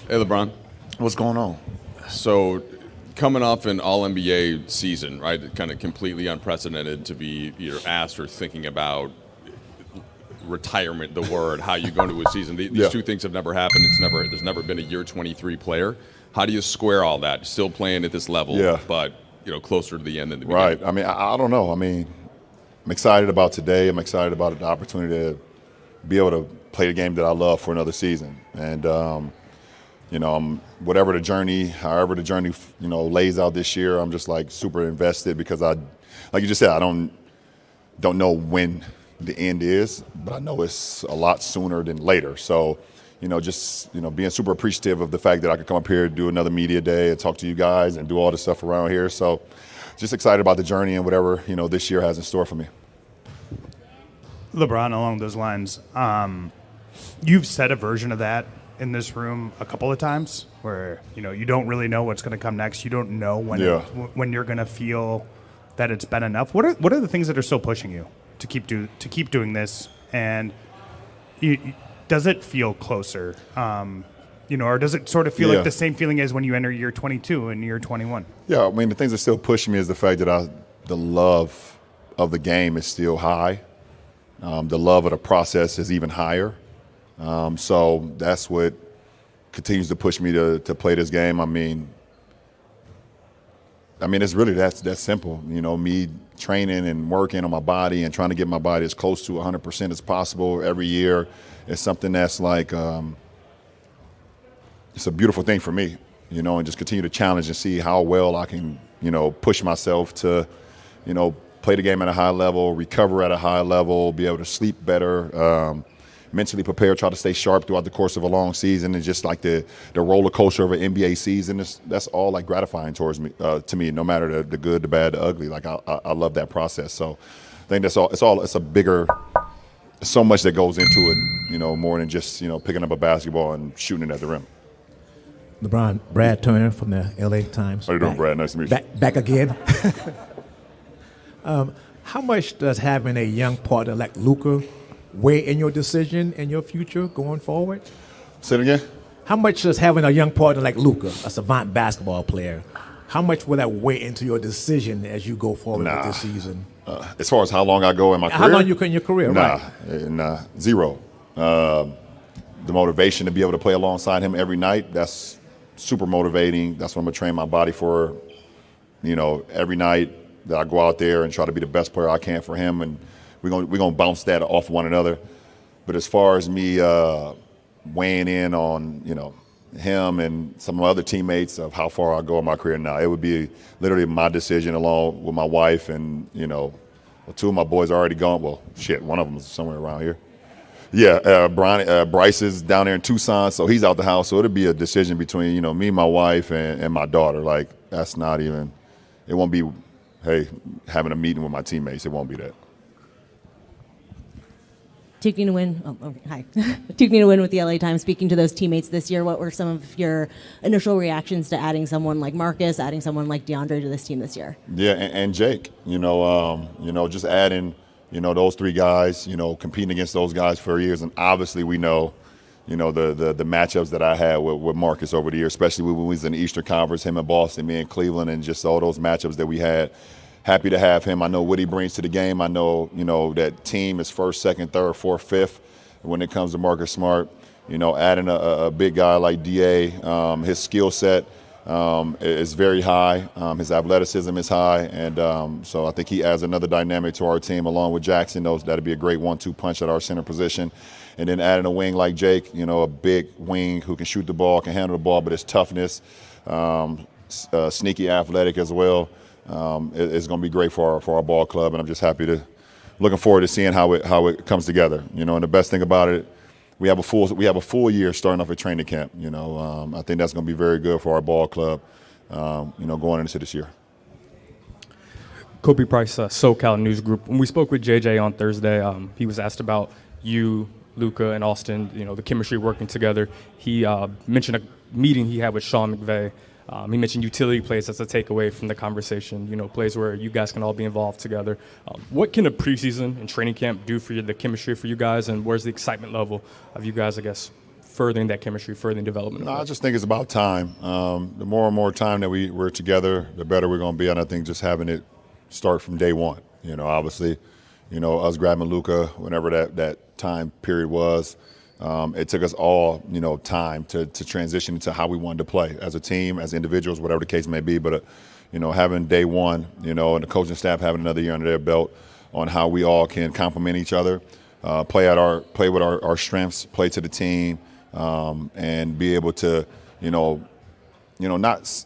Hey, LeBron. What's going on? So, coming off an All-NBA season, right? Kind of completely unprecedented to be either asked or thinking about retirement, the word, how you go into a season. These two things have never happened. There's never been a year 23 player. How do you square all that? Still playing at this level, but closer to the end than the beginning. Right. I mean, I don't know. I mean, I'm excited about today. I'm excited about the opportunity to be able to play the game that I love for another season. And whatever the journey, however the journey, lays out this year, I'm just like super invested because like you just said, I don't know when the end is, but I know it's a lot sooner than later. So, being super appreciative of the fact that I could come up here, do another media day and talk to you guys and do all the stuff around here. So just excited about the journey and whatever, this year has in store for me. LeBron, along those lines, you've said a version of that in this room a couple of times where, you don't really know what's going to come next. You don't know when you're going to feel that it's been enough. What are the things that are still pushing you to keep doing this? And does it feel closer? Or does it sort of feel like the same feeling as when you enter year 22 and year 21? Yeah, I mean, the things that still push me is the fact that the love of the game is still high. The love of the process is even higher. So that's what continues to push me to play this game. I mean, it's really that simple. Me training and working on my body and trying to get my body as close to 100% as possible every year is something that's like it's a beautiful thing for me, and just continue to challenge and see how well I can, push myself to, play the game at a high level, recover at a high level, be able to sleep better, mentally prepare, try to stay sharp throughout the course of a long season, and just like the roller coaster of an NBA season. That's all like gratifying towards me, to me, no matter the good, the bad, the ugly. Like I love that process. So I think that's all. It's a bigger. So much that goes into it, more than just picking up a basketball and shooting it at the rim. LeBron, Brad Turner from the LA Times. How you doing, Brad? Nice to meet you. Back again. How much does having a young partner like Luka weigh in your decision and your future going forward? Say it again. How much does having a young partner like Luka, a savant basketball player, how much will that weigh into your decision as you go forward with this season? As far as how long I go in my career? How long you can in your career, right? Zero. The motivation to be able to play alongside him every night, that's super motivating. That's what I'm going to train my body for, every night that I go out there and try to be the best player I can for him. And we're gonna bounce that off one another. But as far as me weighing in on, him and some of my other teammates of how far I go in my career now, it would be literally my decision along with my wife and, two of my boys are already gone. Well, one of them is somewhere around here. Yeah, Bryce is down there in Tucson, so he's out the house. So it'll be a decision between, me, my wife, and my daughter. Like, that's not even, it won't be, hey, having a meeting with my teammates. It won't be that. Taking to win. Hi. Taking to win with the LA Times. Speaking to those teammates this year, what were some of your initial reactions to adding someone like Marcus, adding someone like DeAndre to this team this year? Yeah, and Jake. Just adding, those three guys. Competing against those guys for years, and obviously we know, the matchups that I had with Marcus over the years, especially when we was in the Eastern Conference, him in Boston, me in Cleveland, and just all those matchups that we had. Happy to have him. I know what he brings to the game. I know, that team is first, second, third, fourth, fifth when it comes to Marcus Smart. Adding a big guy like DA, his skill set is very high. His athleticism is high. And so I think he adds another dynamic to our team along with Jackson. That'd be a great 1-2 punch at our center position. And then adding a wing like Jake, a big wing who can shoot the ball, can handle the ball, but his toughness, sneaky athletic as well. It's going to be great for our ball club, and I'm just looking forward to seeing how it comes together. And the best thing about it, we have a full year starting off at training camp. I think that's going to be very good for our ball club. Going into this year. Kobe Price, SoCal News Group. When we spoke with JJ on Thursday, he was asked about you, Luka, and Austin. The chemistry working together. He mentioned a meeting he had with Sean McVay. He mentioned utility plays as a takeaway from the conversation, plays where you guys can all be involved together. What can a preseason and training camp do for the chemistry for you guys, and where's the excitement level of you guys, I guess, furthering that chemistry, furthering development? No, I just think it's about time. The more and more time that we're together, the better we're going to be. And I think just having it start from day one. Obviously, us grabbing Luka, whenever that time period was, it took us all, time to transition into how we wanted to play as a team, as individuals, whatever the case may be. But, having day one, and the coaching staff having another year under their belt on how we all can complement each other, play with our strengths, play to the team, and be able to, not,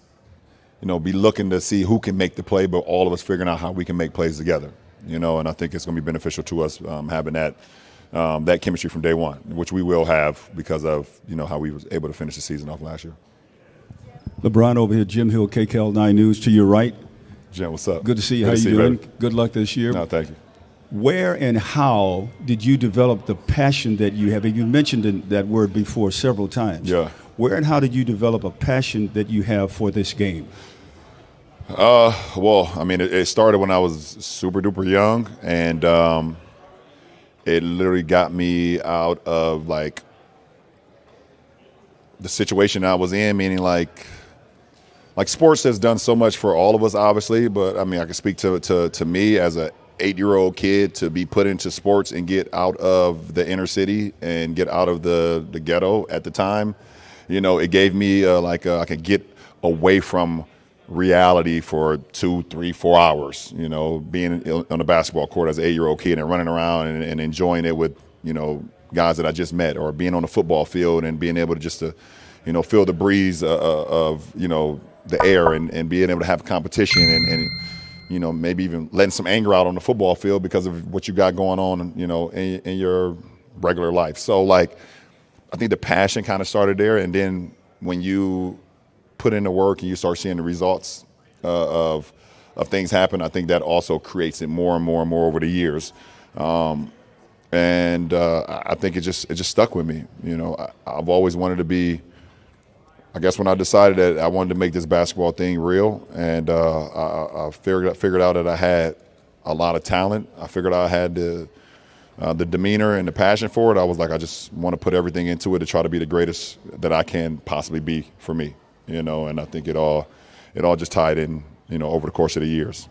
be looking to see who can make the play, but all of us figuring out how we can make plays together, and I think it's going to be beneficial to us having that chemistry from day one, which we will have because of, how we was able to finish the season off last year. LeBron over here, Jim Hill, KCAL 9 News, to your right. Jim, what's up? Good to see you. How you doing? Good luck this year. No, thank you. Where and how did you develop the passion that you have? You mentioned that word before several times. Yeah. Where and how did you develop a passion that you have for this game? Well, it started when I was super duper young, and it literally got me out of the situation I was in, meaning like sports has done so much for all of us, obviously, but I can speak to me as a 8-year-old kid to be put into sports and get out of the inner city and get out of the ghetto at the time. It gave me I could get away from reality for 2, 3, 4 hours, being on a basketball court as an 8-year-old kid and running around and enjoying it with, guys that I just met, or being on the football field and being able to just to, feel the breeze of the air and being able to have competition and maybe even letting some anger out on the football field because of what you got going on, in your regular life. So, I think the passion kind of started there. And then when you put in the work and you start seeing the results of things happen, I think that also creates it more and more and more over the years. And I think it just stuck with me. I've always wanted to be, I guess when I decided that I wanted to make this basketball thing real, and I figured out that I had a lot of talent. I figured out I had the demeanor and the passion for it. I was like, I just want to put everything into it to try to be the greatest that I can possibly be for me, and I think it all just tied in, over the course of the years.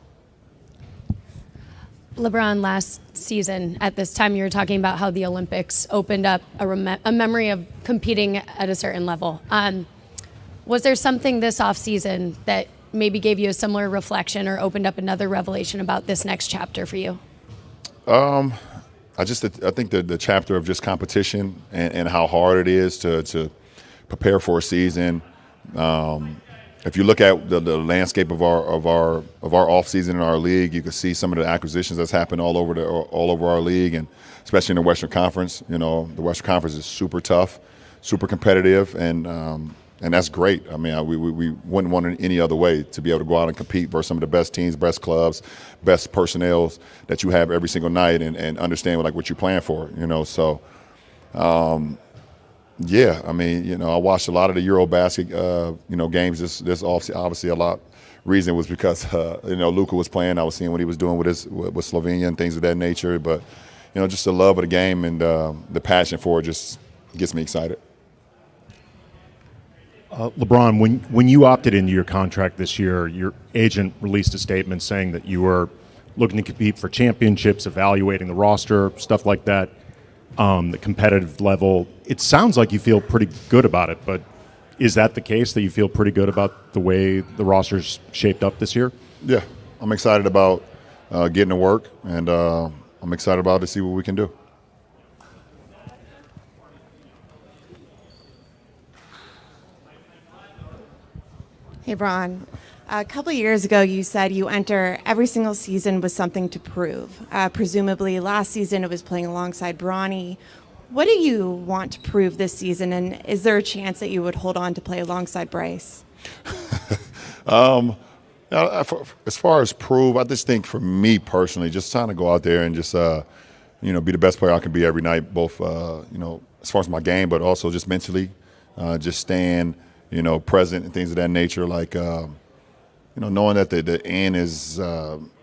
LeBron, last season at this time, you were talking about how the Olympics opened up a memory of competing at a certain level. Was there something this offseason that maybe gave you a similar reflection or opened up another revelation about this next chapter for you? I think the chapter of just competition and how hard it is to prepare for a season. If you look at the landscape of our off season in our league, you can see some of the acquisitions that's happened all over our league, and especially in the Western Conference. The Western Conference is super tough, super competitive, and that's great. We wouldn't want it any other way to be able to go out and compete versus some of the best teams, best clubs, best personnel that you have every single night, and understand what you're playing for. So. Yeah, I watched a lot of the Eurobasket, games this obviously a lot. Reason was because Luka was playing. I was seeing what he was doing with Slovenia and things of that nature. But just the love of the game and the passion for it just gets me excited. LeBron, when you opted into your contract this year, your agent released a statement saying that you were looking to compete for championships, evaluating the roster, stuff like that. The competitive level. It sounds like you feel pretty good about it, but is that the case, that you feel pretty good about the way the roster's shaped up this year? Yeah, I'm excited about getting to work, and I'm excited about to see what we can do. Hey, Bron. A couple of years ago, you said you enter every single season with something to prove. Presumably, last season it was playing alongside Bronny. What do you want to prove this season, and is there a chance that you would hold on to play alongside Bryce? As far as prove, I just think for me personally, just trying to go out there and just be the best player I can be every night, both as far as my game, but also just mentally, just staying present and things of that nature, knowing that the end is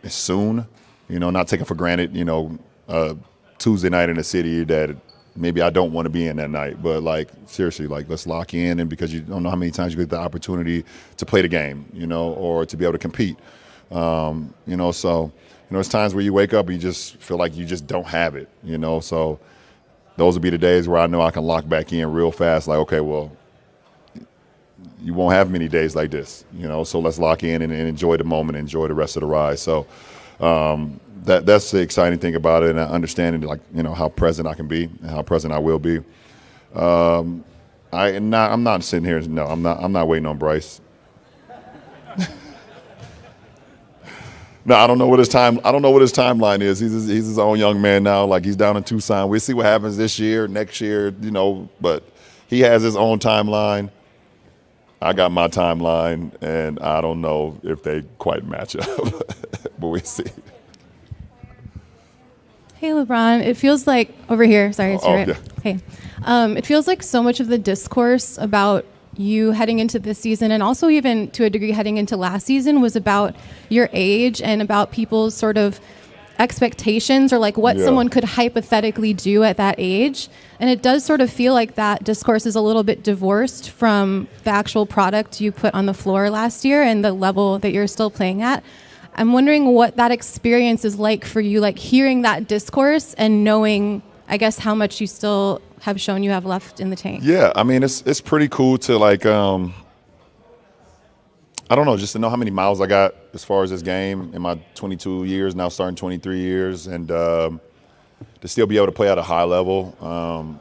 soon, not taking for granted, Tuesday night in the city that, maybe I don't want to be in that night. But, like, seriously, like, let's lock in, and because you don't know how many times you get the opportunity to play the game, you know, or to be able to compete. You know, so, you know, it's times where you wake up and you just feel like you just don't have it, you know. So those will be the days where I know I can lock back in real fast, like, okay, well, you won't have many days like this, you know, so let's lock in and enjoy the moment, enjoy the rest of the ride. So that's the exciting thing about it, and understanding, like, you know, how present I can be and how present I will be. I'm not sitting here. No, I'm not waiting on Bryce. No, I don't know what his timeline is. He's his own young man now. Like, he's down in Tucson. We'll see what happens this year, next year, you know. But he has his own timeline. I got my timeline, and I don't know if they quite match up, but we'll see. Hey, LeBron. It feels like over here. Sorry, it's right. Yeah. Hey, it feels like so much of the discourse about you heading into this season, and also even to a degree heading into last season, was about your age and about people's sort of expectations, or like what someone could hypothetically do at that age. And it does sort of feel like that discourse is a little bit divorced from the actual product you put on the floor last year and the level that you're still playing at. I'm wondering what that experience is like for you, like hearing that discourse and knowing, I guess, how much you still have shown you have left in the tank. Yeah, I mean, it's pretty cool to, like, I don't know, just to know how many miles I got as far as this game in my 22 years, now starting 23 years, and to still be able to play at a high level,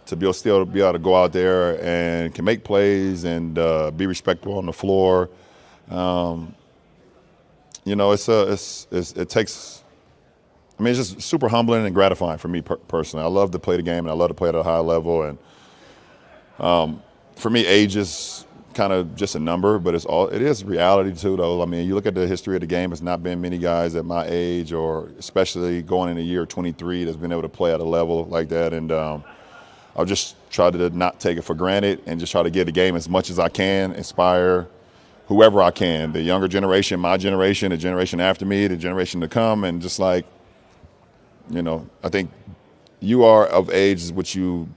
to still be able to go out there and can make plays and be respectful on the floor. You know, it takes. I mean, it's just super humbling and gratifying for me personally. I love to play the game, and I love to play at a high level. And for me, age is kind of just a number, but it is reality too, though. I mean, you look at the history of the game, it's not been many guys at my age, or especially going in the year 23, that's been able to play at a level like that. And I'll just try to not take it for granted and just try to give the game as much as I can, inspire whoever I can, the younger generation, my generation, the generation after me, the generation to come, and just, like, you know, I think you are of age which you,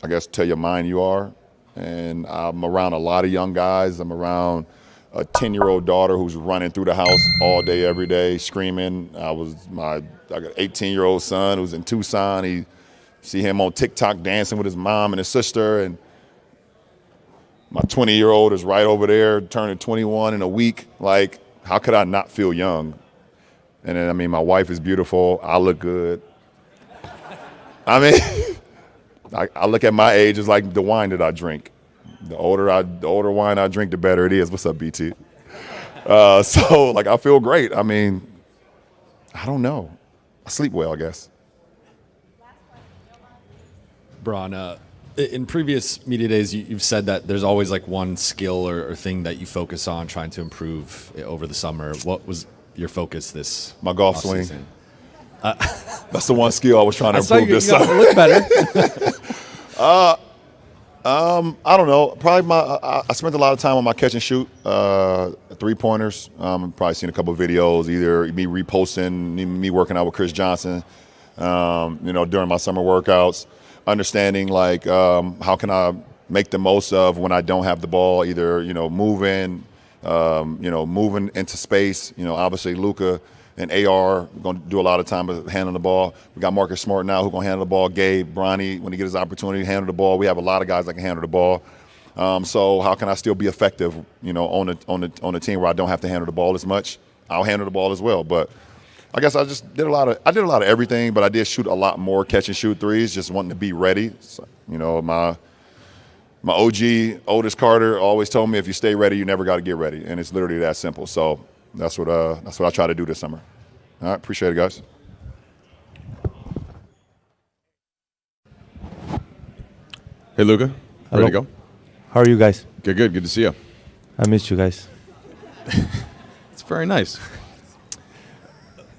I guess, tell your mind you are. And I'm around a lot of young guys. I'm around a 10-year-old daughter who's running through the house all day, every day, screaming. I got an 18-year-old son who's in Tucson. He see him on TikTok dancing with his mom and his sister. And my 20-year-old is right over there turning 21 in a week. Like, how could I not feel young? And then, I mean, my wife is beautiful. I look good. I mean, I look at my age as like the wine that I drink. The older wine I drink, the better it is. What's up, BT? So, like, I feel great. I mean, I don't know. I sleep well, I guess. Bron, in previous media days, you've said that there's always, like, one skill or thing that you focus on trying to improve over the summer. What was your focus this My golf swing. That's the one skill I was trying to improve this summer. Look better. I don't know. Probably I spent a lot of time on my catch and shoot, 3-pointers. Probably seen a couple of videos, either me reposting, me working out with Chris Johnson, you know, during my summer workouts. Understanding, like, how can I make the most of when I don't have the ball, either, you know, moving into space. You know, obviously Luka and AR are going to do a lot of time handling the ball. We got Marcus Smart now who's going to handle the ball. Gabe, Bronny, when he gets his opportunity to handle the ball. We have a lot of guys that can handle the ball. So how can I still be effective, you know, on the team where I don't have to handle the ball as much? I'll handle the ball as well. But I guess I did a lot of everything, but I did shoot a lot more catch and shoot threes, just wanting to be ready. So, you know, my OG, Otis Carter, always told me, if you stay ready, you never got to get ready. And it's literally that simple. So that's what I try to do this summer. All right, appreciate it, guys. Hey, Luka. Ready to go? How are you guys? Good. Good to see you. I missed you guys. It's very nice.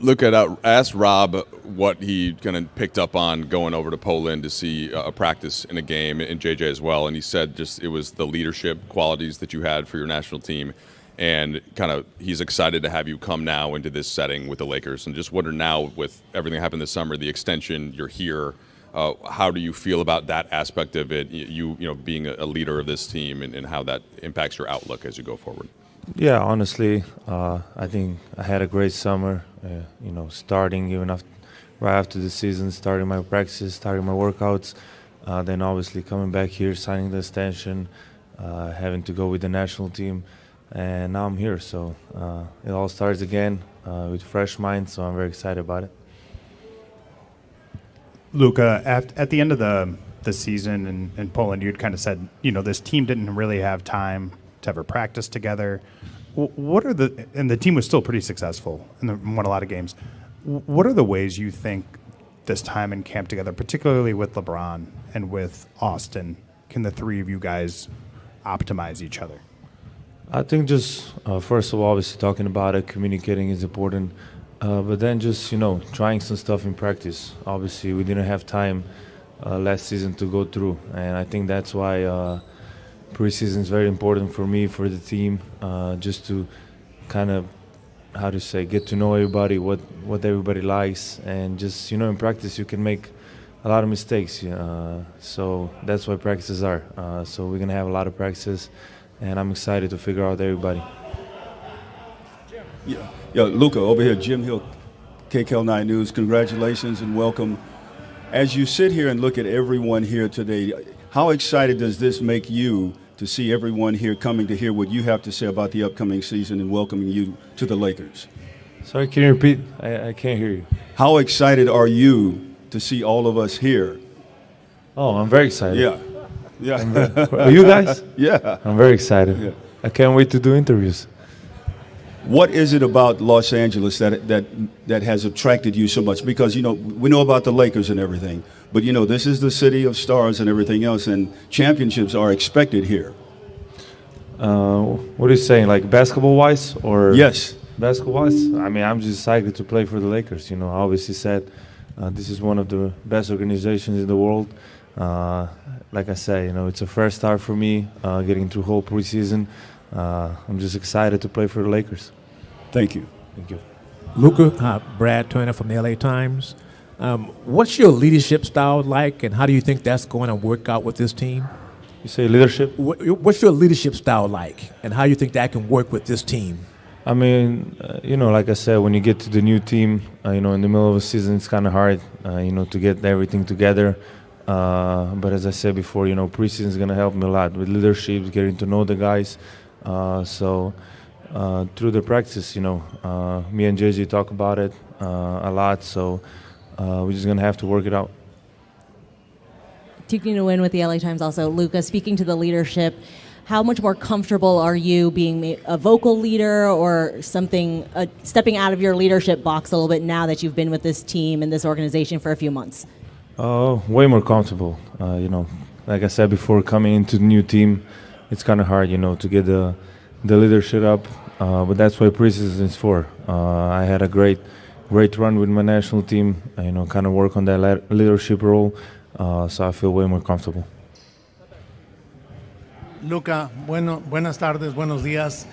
Luka, asked Rob what he kind of picked up on going over to Poland to see a practice in a game, and JJ as well. And he said just it was the leadership qualities that you had for your national team. And kind of he's excited to have you come now into this setting with the Lakers. And just wonder now, with everything that happened this summer, the extension, you're here, How do you feel about that aspect of it? You know, being a leader of this team, and how that impacts your outlook as you go forward. Yeah, honestly, I think I had a great summer. You know, starting even right after the season, starting my practices, starting my workouts, then obviously coming back here, signing the extension, having to go with the national team, and now I'm here. So it all starts again with fresh mind. So I'm very excited about it. Luka, at the end of the season in Poland, you'd kind of said, you know, this team didn't really have time to ever practice together. And the team was still pretty successful and won a lot of games. What are the ways you think this time in camp together, particularly with LeBron and with Austin, can the three of you guys optimize each other? I think just first of all, obviously talking about it, communicating is important, but then just, you know, trying some stuff in practice. Obviously, we didn't have time last season to go through, and I think that's why preseason is very important for me, for the team, just to kind of, how to say, get to know everybody, what everybody likes, and just, you know, in practice you can make a lot of mistakes. So that's why practices are. So we're gonna have a lot of practices, and I'm excited to figure out everybody. Yeah, Luka, over here, Jim Hill, KCAL 9 News. Congratulations and welcome. As you sit here and look at everyone here today, how excited does this make you to see everyone here coming to hear what you have to say about the upcoming season and welcoming you to the Lakers? Sorry, can you repeat? I can't hear you. How excited are you to see all of us here? Oh, I'm very excited. Yeah. Are you guys? Yeah. I'm very excited. Yeah. I can't wait to do interviews. What is it about Los Angeles that has attracted you so much? Because, you know, we know about the Lakers and everything, but, you know, this is the city of stars and everything else, and championships are expected here. What are you saying, like basketball-wise? Or yes. Basketball-wise? I mean, I'm just excited to play for the Lakers. You know, I obviously said this is one of the best organizations in the world. Like I said, you know, it's a fresh start for me, getting through whole preseason. I'm just excited to play for the Lakers. Thank you. Thank you. Luka, Brad Turner from the LA Times. What's your leadership style like, and how do you think that's going to work out with this team? You say leadership? What's your leadership style like, and how you think that can work with this team? I mean, you know, like I said, when you get to the new team, you know, in the middle of a season, it's kind of hard, you know, to get everything together. But as I said before, you know, preseason is going to help me a lot with leadership, getting to know the guys. So through the practice, you know, me and JJ talk about it a lot. So we're just going to have to work it out. Taking a win with the LA Times also. Luka, speaking to the leadership, how much more comfortable are you being a vocal leader or something, stepping out of your leadership box a little bit now that you've been with this team and this organization for a few months? Way more comfortable. You know, like I said before, coming into the new team, it's kind of hard, you know, to get the leadership up. But that's what preseason is for. I had a great run with my national team. You know, kind of work on that leadership role. So I feel way more comfortable. Luka, buenas tardes, buenos días.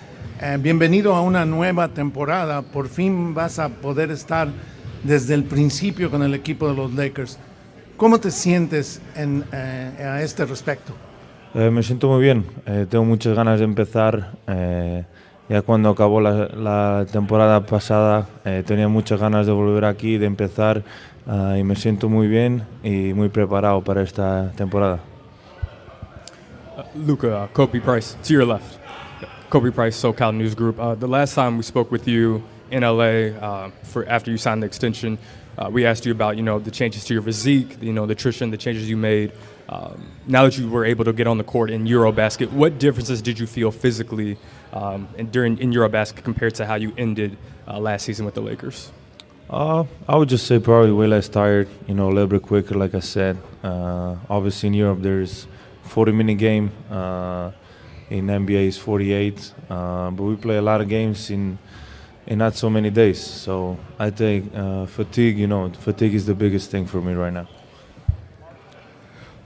Bienvenido a una nueva temporada. Por fin vas a poder estar desde el principio con el equipo de los Lakers. ¿Cómo te sientes a este respecto? Me siento muy bien. Tengo muchas ganas de empezar. Ya cuando acabó la temporada pasada, tenía muchas ganas de volver aquí, de empezar. Y me siento muy bien y muy preparado para esta temporada. Luka, Kobe Price, to your left. Kobe Price, SoCal News Group. The last time we spoke with you in LA for after you signed the extension, we asked you about, you know, the changes to your physique, you know, nutrition, the changes you made. Now that you were able to get on the court in Eurobasket, what differences did you feel physically in Eurobasket compared to how you ended last season with the Lakers? I would just say probably way less tired, you know, a little bit quicker, like I said. Obviously in Europe there's 40-minute game. In NBA is 48. But we play a lot of games in not so many days. So I think fatigue is the biggest thing for me right now.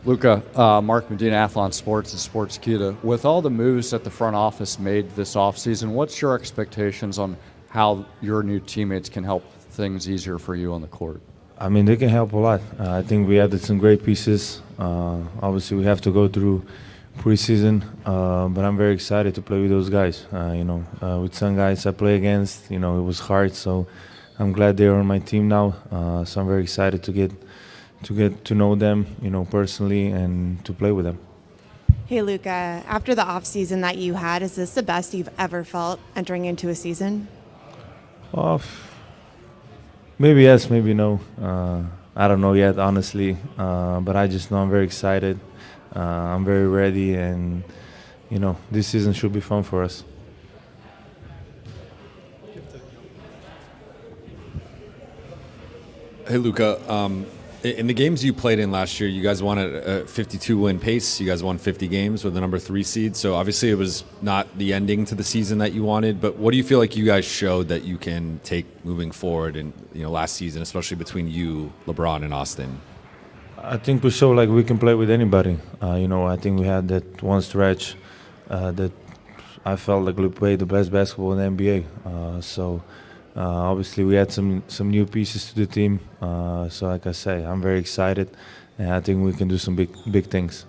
Luka, Mark Medina, Athlon Sports and Sportskeeda. With all the moves that the front office made this offseason, what's your expectations on how your new teammates can help things easier for you on the court? I mean, they can help a lot. I think we added some great pieces. Obviously, we have to go through preseason, but I'm very excited to play with those guys. With some guys I play against, it was hard. So I'm glad they're on my team now. So I'm very excited to get to know them, personally, and to play with them. Hey, Luka, after the offseason that you had, is this the best you've ever felt entering into a season? Maybe yes, maybe no. I don't know yet, honestly. But I just know I'm very excited. I'm very ready, and this season should be fun for us. Hey, Luka. In the games you played in last year, you guys won at a 52-win pace. You guys won 50 games with the number 3 seed. So obviously it was not the ending to the season that you wanted. But what do you feel like you guys showed that you can take moving forward in last season, especially between you, LeBron, and Austin? I think we showed like we can play with anybody. I think we had that one stretch that I felt like we played the best basketball in the NBA. Obviously, we had some new pieces to the team. So, like I say, I'm very excited, and I think we can do some big things.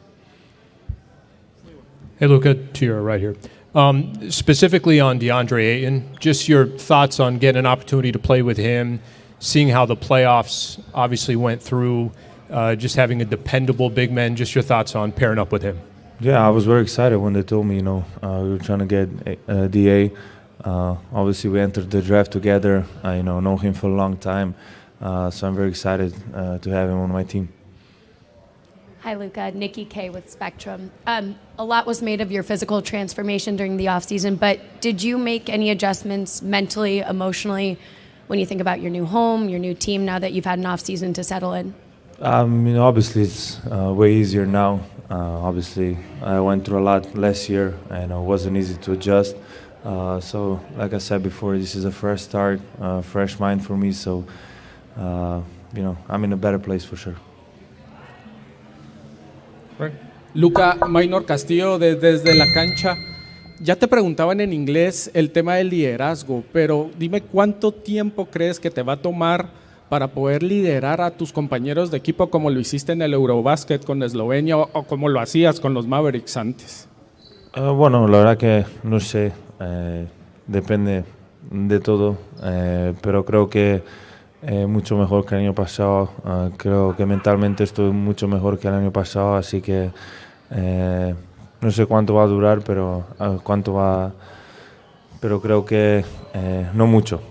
Hey, Luka, to your right here. Specifically on DeAndre Ayton, just your thoughts on getting an opportunity to play with him, seeing how the playoffs obviously went through, just having a dependable big man. Just your thoughts on pairing up with him. Yeah, I was very excited when they told me, we were trying to get DA. Obviously, we entered the draft together. I know him for a long time, so I'm very excited to have him on my team. Hi, Luka. Nikki K with Spectrum. A lot was made of your physical transformation during the offseason, but did you make any adjustments mentally, emotionally, when you think about your new home, your new team, now that you've had an offseason to settle in? Obviously, it's way easier now. Obviously, I went through a lot last year, and it wasn't easy to adjust. So, like I said before, this is a fresh start, fresh mind for me. So, I'm in a better place for sure. Luka, Maynor Castillo desde la cancha. Ya te preguntaban en inglés el tema del liderazgo, pero dime cuánto tiempo crees que te va a tomar para poder liderar a tus compañeros de equipo como lo hiciste en el Eurobasket con Eslovenia o como lo hacías con los Mavericks antes. Bueno, la verdad que no sé, depende de todo, pero creo que mucho mejor que el año pasado. Creo que mentalmente estoy mucho mejor que el año pasado, así que no sé cuánto va a durar, pero creo que no mucho.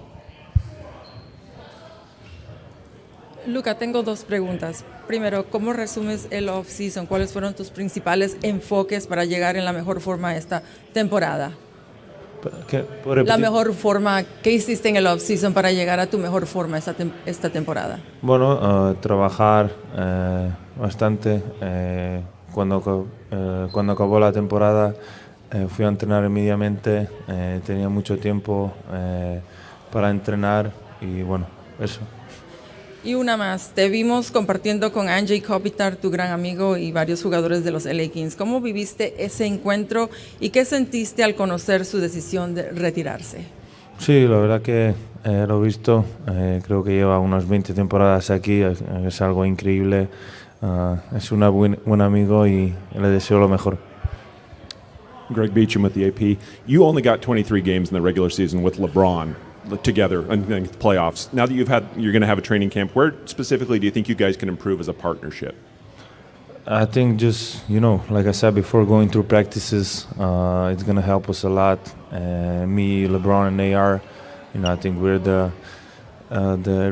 Luka, tengo 2 preguntas. Primero, ¿cómo resumes el off-season? ¿Cuáles fueron tus principales enfoques para llegar en la mejor forma esta temporada? La mejor forma, ¿qué hiciste en el off-season para llegar a tu mejor forma esta temporada? Bueno, trabajar bastante. Cuando acabó la temporada, fui a entrenar inmediatamente. Tenía mucho tiempo para entrenar y bueno, eso. Y una más, te vimos compartiendo con Anjay Kopitar, tu gran amigo, y varios jugadores de los LA Kings. ¿Cómo viviste ese encuentro y qué sentiste al conocer su decisión de retirarse? Sí, la verdad que lo he visto. Creo que lleva unas 20 temporadas aquí. Es algo increíble. Es un buen amigo y le deseo lo mejor. Greg Beecham with the AP. You only got 23 games in the regular season with LeBron together in the playoffs. Now that you're going to have a training camp, where specifically do you think you guys can improve as a partnership? I think just, like I said before, going through practices, it's going to help us a lot. Me, LeBron, and AR, I think we're the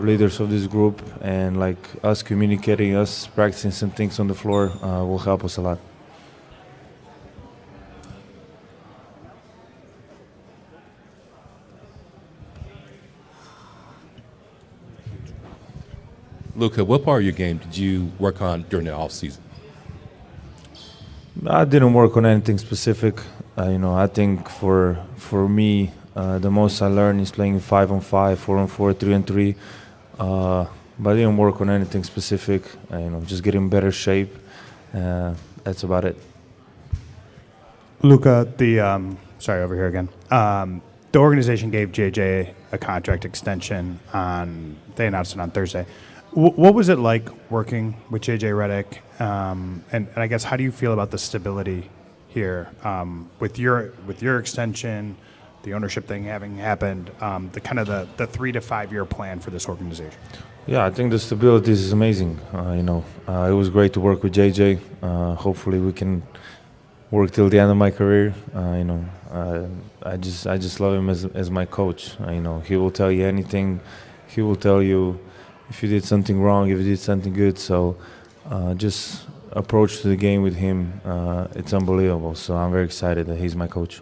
leaders of this group, and like us communicating, us practicing some things on the floor will help us a lot. Luka, what part of your game did you work on during the offseason? I didn't work on anything specific. I think for me, the most I learned is playing 5-on-5, 4-on-4, 3-on-3. But I didn't work on anything specific. Just getting better shape. That's about it. Luka, sorry, over here again. The organization gave JJ a contract extension they announced it on Thursday. What was it like working with JJ Redick? And I guess how do you feel about the stability here with your extension, the ownership thing having happened, the 3 to 5 year plan for this organization? Yeah, I think the stability is amazing. It was great to work with JJ. Hopefully, we can work till the end of my career. I just love him as my coach. He will tell you anything. He will tell you if you did something wrong, if you did something good. So just approach to the game with him, it's unbelievable. So I'm very excited that he's my coach.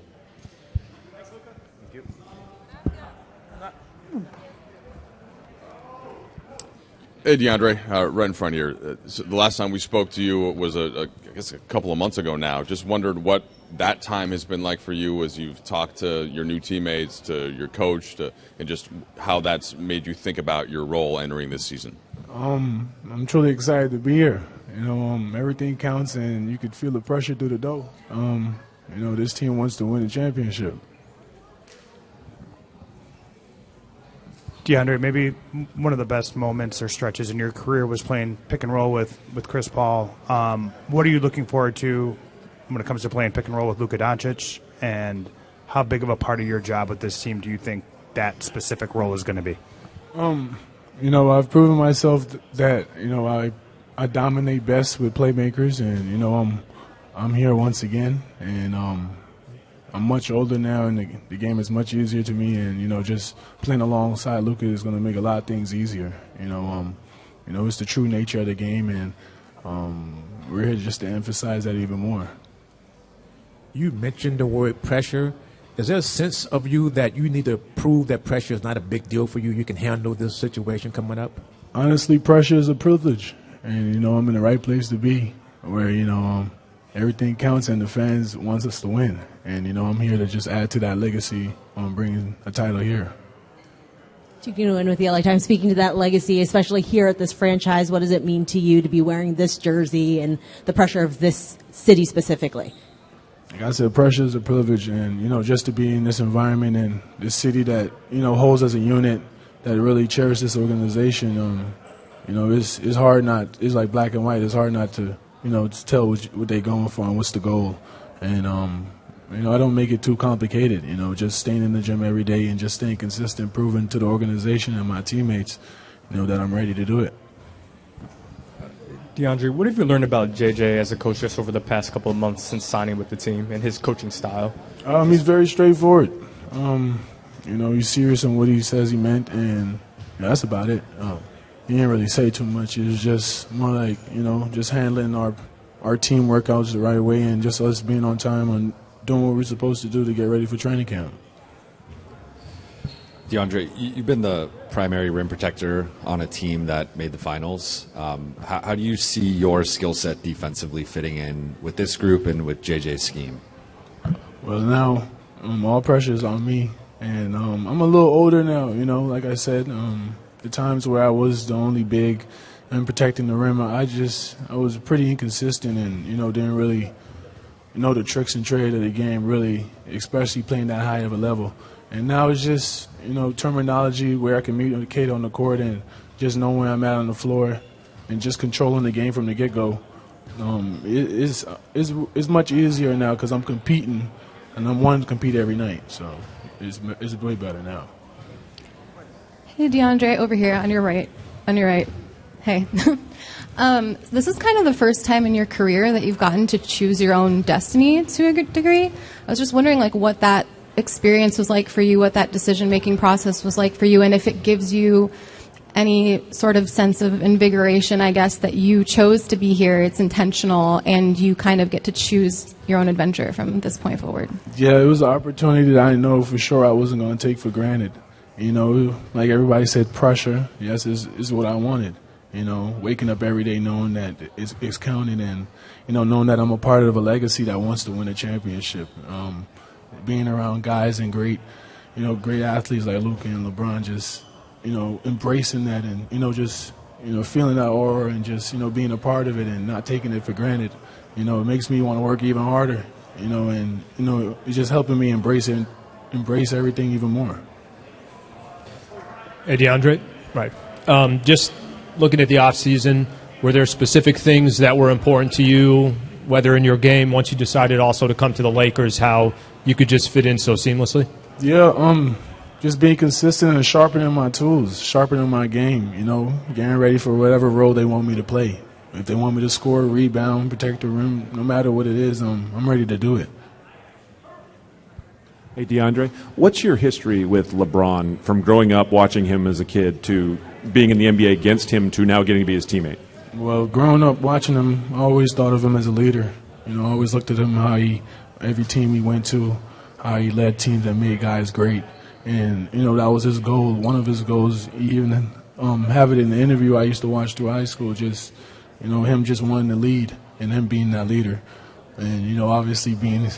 Hey, DeAndre, right in front of you. So the last time we spoke to you was, I guess, a couple of months ago now. Just wondered what that time has been like for you as you've talked to your new teammates, to your coach, and just how that's made you think about your role entering this season. I'm truly excited to be here. Everything counts, and you could feel the pressure through the door. This team wants to win the championship. DeAndre, maybe one of the best moments or stretches in your career was playing pick and roll with Chris Paul. What are you looking forward to when it comes to playing pick and roll with Luka Dončić? And how big of a part of your job with this team do you think that specific role is going to be? I've proven myself that I dominate best with playmakers, and I'm here once again, and I'm much older now, and the game is much easier to me. And just playing alongside Luka is going to make a lot of things easier. It's the true nature of the game, and we're here just to emphasize that even more. You mentioned the word pressure. Is there a sense of you that you need to prove that pressure is not a big deal for you? You can handle this situation coming up? Honestly, pressure is a privilege, and I'm in the right place to be, where everything counts, and the fans want us to win. And, I'm here to just add to that legacy on bringing a title here. Speaking to win with the LA Times, speaking to that legacy, especially here at this franchise, what does it mean to you to be wearing this jersey and the pressure of this city specifically? Like I said, pressure is a privilege, and, just to be in this environment and this city that, holds as a unit, that really cherishes this organization, it's hard not, it's like black and white, it's hard not to, to tell what they're going for and what's the goal. And, I don't make it too complicated, just staying in the gym every day and just staying consistent, proving to the organization and my teammates, that I'm ready to do it. DeAndre, what have you learned about JJ as a coach just over the past couple of months since signing with the team and his coaching style? He's very straightforward. He's serious on what he says he meant, and that's about it. He didn't really say too much. It was just more like, just handling our team workouts the right way and just us being on time and doing what we're supposed to do to get ready for training camp. DeAndre, you've been the primary rim protector on a team that made the finals. How do you see your skill set defensively fitting in with this group and with JJ's scheme? Well, now all pressure is on me, and I'm a little older now. Like I said, the times where I was the only big and protecting the rim, I was pretty inconsistent and didn't really know the tricks and trade of the game, really, especially playing that high of a level. And now it's just, terminology where I can communicate on the court and just know where I'm at on the floor and just controlling the game from the get-go. It's much easier now because I'm competing, and I'm wanting to compete every night. So it's way better now. Hey, DeAndre, over here on your right. Hey. This is kind of the first time in your career that you've gotten to choose your own destiny to a good degree. I was just wondering, what that experience was like for you, what that decision-making process was like for you, and if it gives you any sort of sense of invigoration, I guess, that you chose to be here, it's intentional, and you kind of get to choose your own adventure from this point forward. Yeah, it was an opportunity that I know for sure I wasn't going to take for granted. Like everybody said, pressure, yes, is what I wanted. Waking up every day knowing that it's counted and, knowing that I'm a part of a legacy that wants to win a championship. Being around guys and great athletes like Luka and LeBron, just, embracing that and, just, feeling that aura and just, being a part of it and not taking it for granted, it makes me want to work even harder, and, it's just helping me embrace everything even more. Hey, DeAndre. Right. Just looking at the offseason, were there specific things that were important to you, whether in your game, once you decided also to come to the Lakers, how you could just fit in so seamlessly? Yeah, just being consistent and sharpening my tools, sharpening my game, getting ready for whatever role they want me to play. If they want me to score, rebound, protect the rim, no matter what it is, I'm ready to do it. Hey, DeAndre, what's your history with LeBron from growing up watching him as a kid to being in the NBA against him to now getting to be his teammate? Well, growing up watching him, I always thought of him as a leader. I always looked at him, every team he went to, how he led teams that made guys great. And, that was his goal. One of his goals, even have it in the interview I used to watch through high school, just, him just wanting to lead and him being that leader. And, obviously being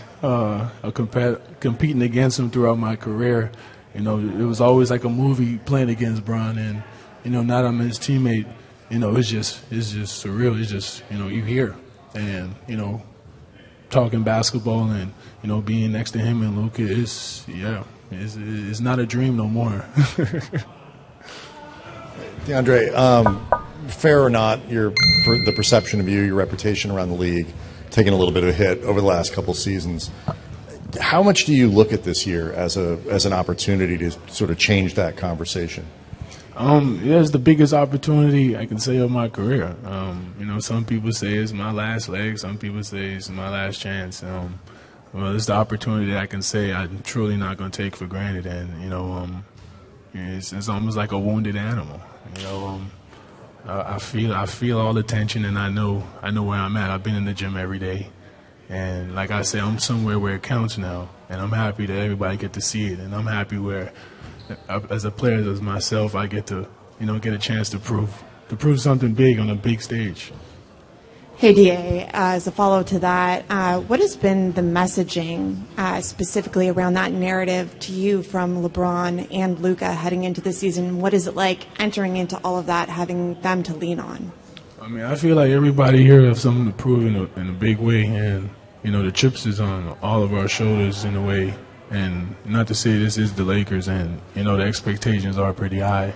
competing against him throughout my career, it was always like a movie playing against Bron. And, now that I'm his teammate, it's just surreal. It's just, you hear. And, talking basketball and, being next to him and Luka, it's not a dream no more. DeAndre, fair or not, the perception of you, your reputation around the league, taking a little bit of a hit over the last couple seasons. How much do you look at this year as an opportunity to sort of change that conversation? It's the biggest opportunity I can say of my career. Some people say it's my last leg. Some people say it's my last chance. Well, it's the opportunity that I can say I'm truly not going to take for granted. And, it's almost like a wounded animal. I feel all the tension, and I know where I'm at. I've been in the gym every day. And like I say, I'm somewhere where it counts now. And I'm happy that everybody get to see it. And I'm happy where, as a player as myself, I get to, get a chance to prove something big on a big stage. Hey, DA, as a follow-up to that, what has been the messaging specifically around that narrative to you from LeBron and Luka heading into the season? What is it like entering into all of that, having them to lean on? I feel like everybody here has something to prove in a big way, and, the chips is on all of our shoulders in a way. And not to say this is the Lakers, and, the expectations are pretty high.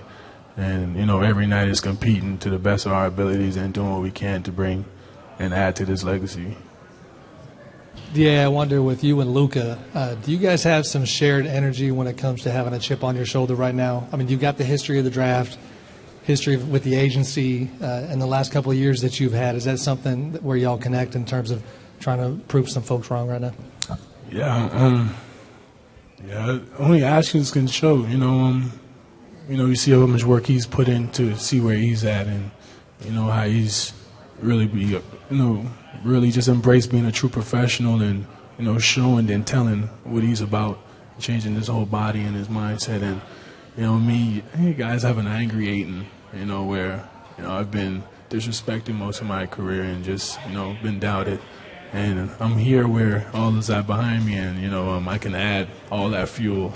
And, every night is competing to the best of our abilities and doing what we can to bring and add to this legacy. Yeah, I wonder with you and Luka, do you guys have some shared energy when it comes to having a chip on your shoulder right now? You've got the history of the draft, history with the agency, and the last couple of years that you've had. Is that something where y'all connect in terms of trying to prove some folks wrong right now? Yeah, only actions can show. You see how much work he's put in to see where he's at, and how he's really just embraced being a true professional, and showing and telling what he's about, changing his whole body and his mindset. And me, guys have an angry Ayton, where I've been disrespected most of my career and just been doubted. And I'm here where all is that behind me, and I can add all that fuel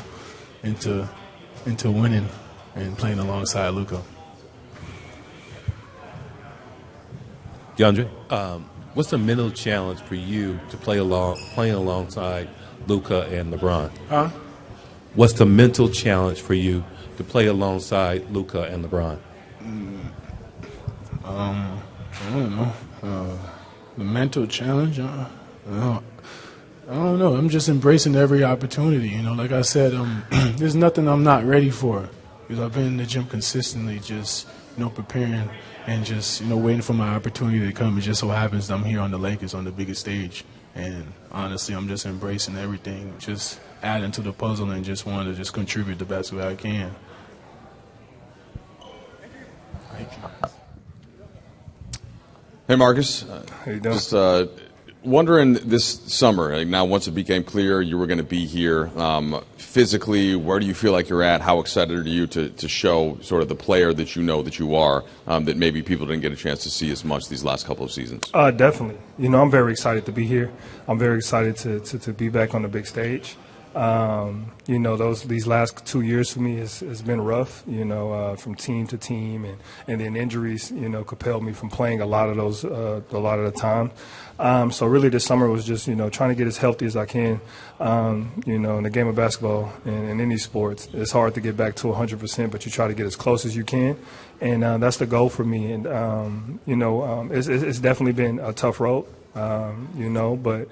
into winning and playing alongside Luka. DeAndre, what's the mental challenge for you to playing alongside Luka and LeBron? Huh? What's the mental challenge for you to play alongside Luka and LeBron? I don't know. The mental challenge? I don't know. I'm just embracing every opportunity. Like I said, there's nothing I'm not ready for, because I've been in the gym consistently, just preparing and just waiting for my opportunity to come. It just so happens that I'm here on the Lakers on the biggest stage, and honestly, I'm just embracing everything, just adding to the puzzle, and just wanting to just contribute the best way I can. Hey, Marcus. How you doing? Just wondering this summer, now once it became clear you were going to be here, physically, where do you feel like you're at? How excited are you to show sort of the player that you are, that maybe people didn't get a chance to see as much these last couple of seasons? Definitely. I'm very excited to be here. I'm very excited to be back on the big stage. These last 2 years for me has been rough, from team to team, and then injuries, compelled me from playing a lot of the time. So really this summer was just, trying to get as healthy as I can. In the game of basketball and in any sports, it's hard to get back to 100%, but you try to get as close as you can. And that's the goal for me. And, it's definitely been a tough road. But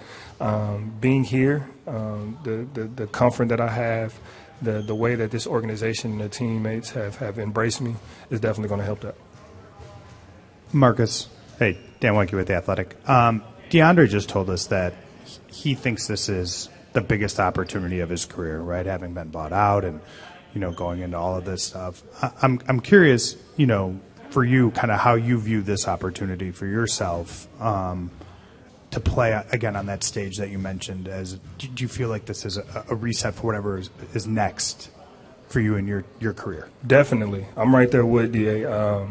being here, the comfort that I have, the way that this organization and the teammates have embraced me is definitely going to help that. Marcus, hey, Dan Wenke with The Athletic. DeAndre just told us that he thinks this is the biggest opportunity of his career, right? Having been bought out and, going into all of this stuff. I'm curious, for you, kind of how you view this opportunity for yourself. To play again on that stage that you mentioned, do you feel like this is a reset for whatever is next for you in your career? Definitely. I'm right there with DA. I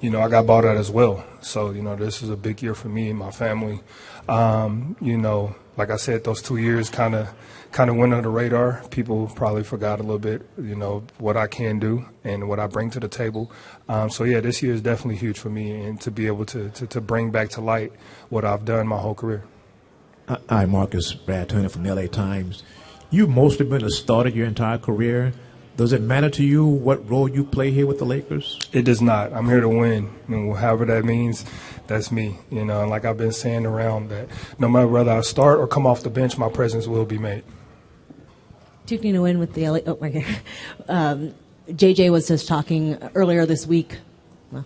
got bought out as well. So, this is a big year for me and my family. Like I said, those 2 years kind of went under the radar. People probably forgot a little bit, what I can do and what I bring to the table. This year is definitely huge for me, and to be able to bring back to light what I've done my whole career. Hi, Marcus. Brad Turner from the LA Times. You've mostly been a starter your entire career. Does it matter to you what role you play here with the Lakers? It does not. I'm here to win. And however that means, that's me. And like I've been saying around, that no matter whether I start or come off the bench, my presence will be made. Tuking to win with the LA. Oh, my God. JJ was just talking earlier this week,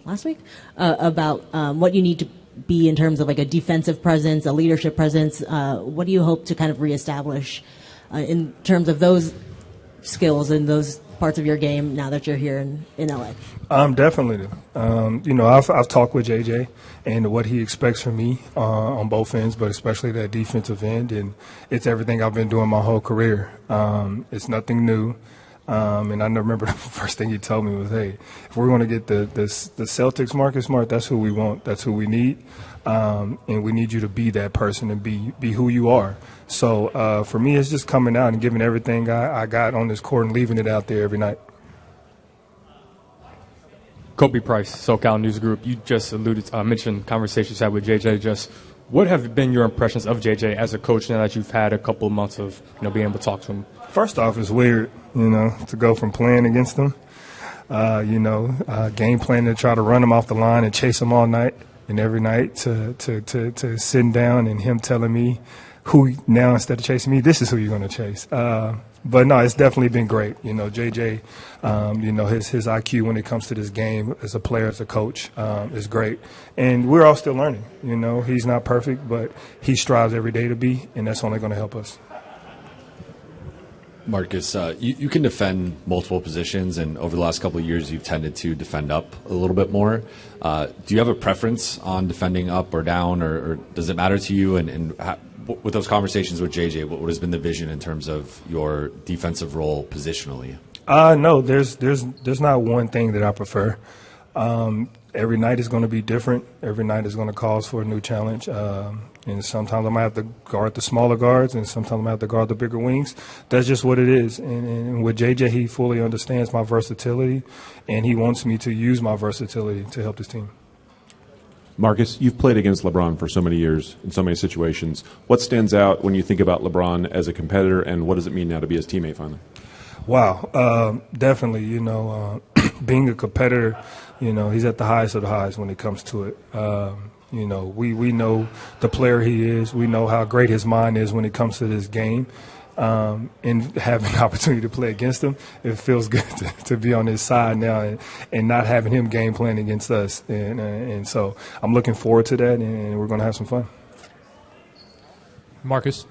last week, about what you need to be in terms of like a defensive presence, a leadership presence. What do you hope to kind of reestablish in terms of those skills and those parts of your game now that you're here in LA? Definitely. I've talked with JJ and what he expects from me on both ends, but especially that defensive end, and it's everything I've been doing my whole career. It's nothing new. And I remember the first thing he told me was, hey, if we're going to get the Celtics, Marcus Smart, that's who we want. That's who we need. And we need you to be that person and be who you are. So for me, it's just coming out and giving everything I got on this court and leaving it out there every night. Kobe Price, SoCal News Group. You just mentioned conversations you had with JJ. Just what have been your impressions of JJ as a coach now that you've had a couple of months of being able to talk to him? First off, it's weird, to go from playing against him, game plan to try to run him off the line and chase him all night and every night to sitting down and him telling me who now, instead of chasing me, this is who you're going to chase. But no, it's definitely been great. JJ, his IQ when it comes to this game as a player, as a coach, is great. And we're all still learning. He's not perfect, but he strives every day to be, and that's only going to help us. Marcus, you can defend multiple positions, and over the last couple of years, you've tended to defend up a little bit more. Do you have a preference on defending up or down, or does it matter to you? And with those conversations with JJ, what has been the vision in terms of your defensive role positionally? No, there's not one thing that I prefer. Every night is going to be different. Every night is going to cause for a new challenge. And sometimes I might have to guard the smaller guards, and sometimes I might have to guard the bigger wings. That's just what it is. And with JJ, he fully understands my versatility, and he wants me to use my versatility to help his team. Marcus, you've played against LeBron for so many years in so many situations. What stands out when you think about LeBron as a competitor, and what does it mean now to be his teammate finally? Wow, definitely. Being a competitor, he's at the highest of the highs when it comes to it. We know the player he is. We know how great his mind is when it comes to this game. And having the opportunity to play against him, it feels good to be on his side now and not having him game plan against us. And so I'm looking forward to that, and we're going to have some fun. Marcus,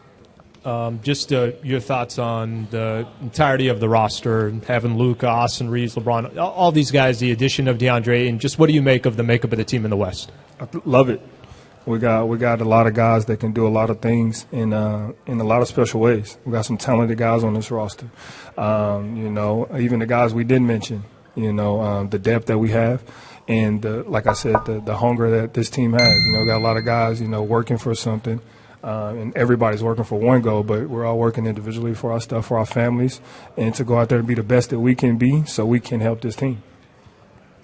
just your thoughts on the entirety of the roster, having Luka, Austin Reeves, LeBron, all these guys, the addition of DeAndre, and just what do you make of the makeup of the team in the West? I love it. We got a lot of guys that can do a lot of things in a lot of special ways. We got some talented guys on this roster. Even the guys we didn't mention. The depth that we have, and like I said, the hunger that this team has. We got a lot of guys, working for something. and everybody's working for one goal, but we're all working individually for our stuff, for our families, and to go out there and be the best that we can be so we can help this team.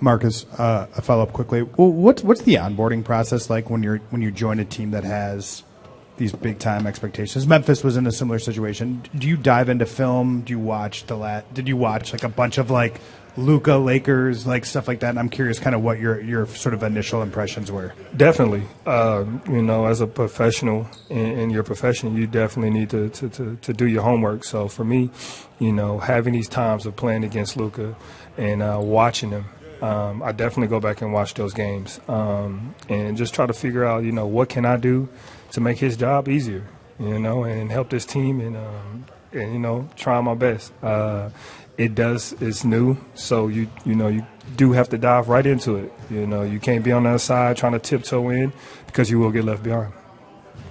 Marcus, a follow-up quickly. Well, what's the onboarding process like when you join a team that has these big-time expectations? Memphis was in a similar situation. Do you dive into film? Do you watch Did you watch like a bunch of like Luka, Lakers, like stuff like that? And I'm curious kind of what your sort of initial impressions were. Definitely. As a professional in your profession, you definitely need to do your homework. So for me, having these times of playing against Luka and watching him, I definitely go back and watch those games and just try to figure out, what can I do to make his job easier, and help this team and try my best. It's new, so you do have to dive right into it. You can't be on the other side trying to tiptoe in because you will get left behind.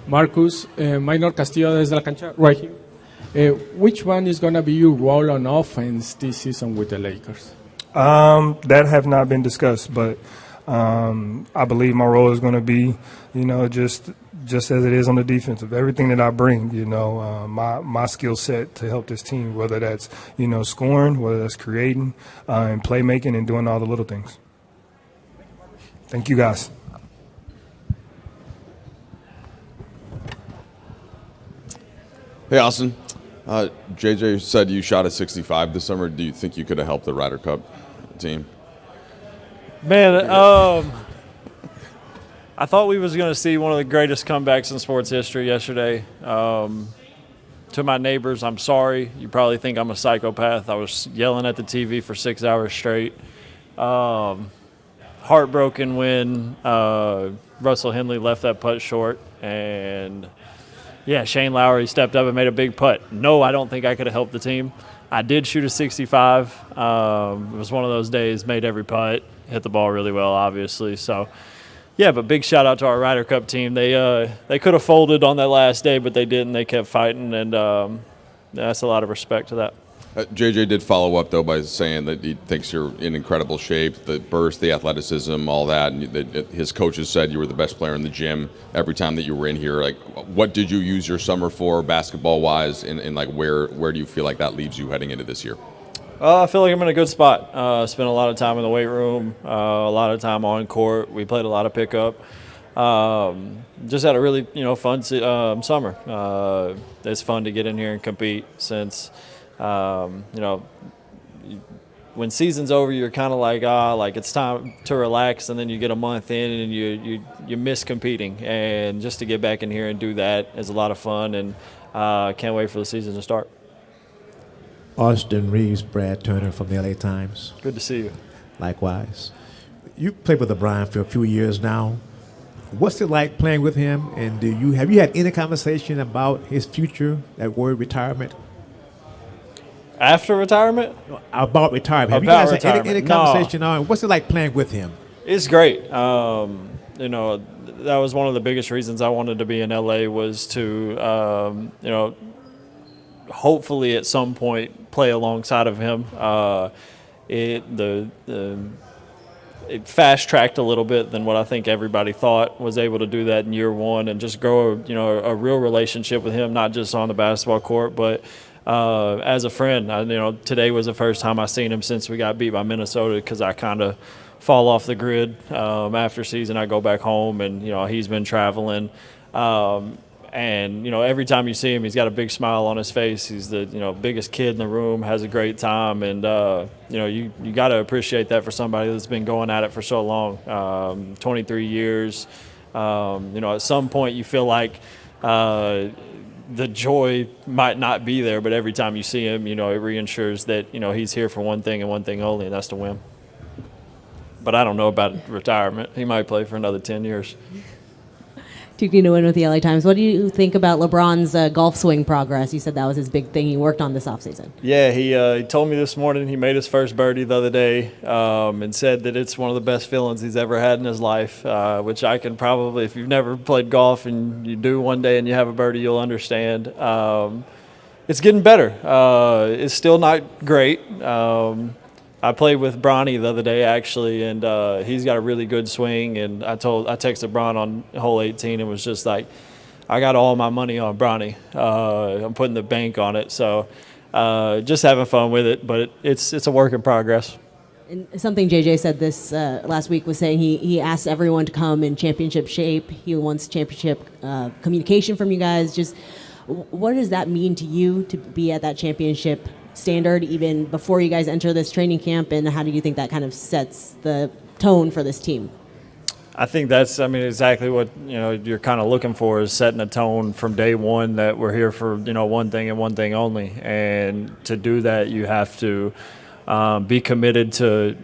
Marcus, Minor Castillo desde la cancha, right here. Which one is going to be your role on offense this season with the Lakers? That have not been discussed, but I believe my role is going to be, just as it is on the defensive. Everything that I bring, my skill set to help this team, whether that's, scoring, whether that's creating, and playmaking and doing all the little things. Thank you, guys. Hey, Austin. JJ said you shot a 65 this summer. Do you think you could have helped the Ryder Cup team? Man, I thought we was going to see one of the greatest comebacks in sports history yesterday. To my neighbors, I'm sorry. You probably think I'm a psychopath. I was yelling at the TV for 6 hours straight. Heartbroken when Russell Henley left that putt short. And, yeah, Shane Lowry stepped up and made a big putt. No, I don't think I could have helped the team. I did shoot a 65. It was one of those days, made every putt, hit the ball really well, obviously. So, yeah, but big shout out to our Ryder Cup team. They could have folded on that last day, but they didn't. They kept fighting, and that's a lot of respect to that. JJ did follow up, though, by saying that he thinks you're in incredible shape, the burst, the athleticism, all that. And his coaches said you were the best player in the gym every time that you were in here. Like, what did you use your summer for, basketball-wise, and like where do you feel like that leaves you heading into this year? I feel like I'm in a good spot. Spent a lot of time in the weight room, a lot of time on court. We played a lot of pickup. Just had a really fun summer. It's fun to get in here and compete since when season's over, you're kind of like it's time to relax, and then you get a month in and you miss competing. And just to get back in here and do that is a lot of fun, and can't wait for the season to start. Austin Reeves, Brad Turner from the LA Times. Good to see you. Likewise. You played with LeBron for a few years now. What's it like playing with him? And have you had any conversation about his future, that word retirement? After retirement? About retirement. Have About you guys had any conversation on what's it like playing with him? It's great. That was one of the biggest reasons I wanted to be in LA was to, hopefully at some point play alongside of him. It fast-tracked a little bit than what I think everybody thought. Was able to do that in year one and just grow, a real relationship with him, not just on the basketball court, but as a friend. Today was the first time I seen him since we got beat by Minnesota because I kind of fall off the grid after season. I go back home, and he's been traveling. And every time you see him, he's got a big smile on his face. He's the biggest kid in the room, has a great time, and you got to appreciate that for somebody that's been going at it for so long, 23 years. At some point you feel like the joy might not be there, but every time you see him, it reinsures that he's here for one thing and one thing only, and that's to win. But I don't know about retirement. He might play for another 10 years. Speaking to win with the LA Times, what do you think about LeBron's golf swing progress? You said that was his big thing he worked on this offseason. Yeah, he told me this morning he made his first birdie the other day and said that it's one of the best feelings he's ever had in his life, which I can probably, if you've never played golf and you do one day and you have a birdie, you'll understand. It's getting better. It's still not great. I played with Bronny the other day, actually, and he's got a really good swing. And I texted Bron on hole 18 and was just like, I got all my money on Bronny. I'm putting the bank on it. So just having fun with it, but it's a work in progress. And something JJ said this last week was saying he asked everyone to come in championship shape. He wants championship communication from you guys. Just what does that mean to you to be at that championship standard even before you guys enter this training camp, and how do you think that kind of sets the tone for this team? I think that's, exactly what, you're kind of looking for, is setting a tone from day one that we're here for, one thing and one thing only. And to do that, you have to be committed to,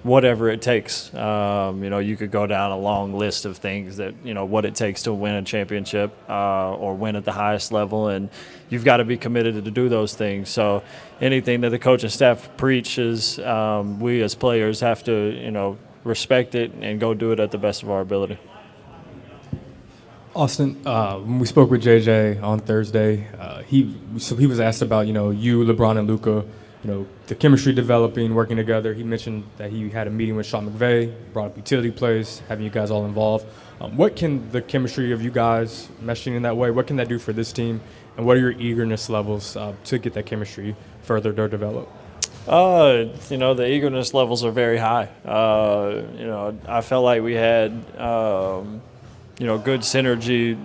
whatever it takes. You could go down a long list of things that, what it takes to win a championship or win at the highest level. And you've got to be committed to do those things. So anything that the coaching staff preaches, we as players have to, respect it and go do it at the best of our ability. Austin, when we spoke with JJ on Thursday, he was asked about, you, LeBron and Luka, the chemistry developing, working together. He mentioned that he had a meeting with Sean McVay, brought up utility plays, having you guys all involved. What can the chemistry of you guys meshing in that way, what can that do for this team? And what are your eagerness levels to get that chemistry further developed? The eagerness levels are very high. I felt like we had, good synergy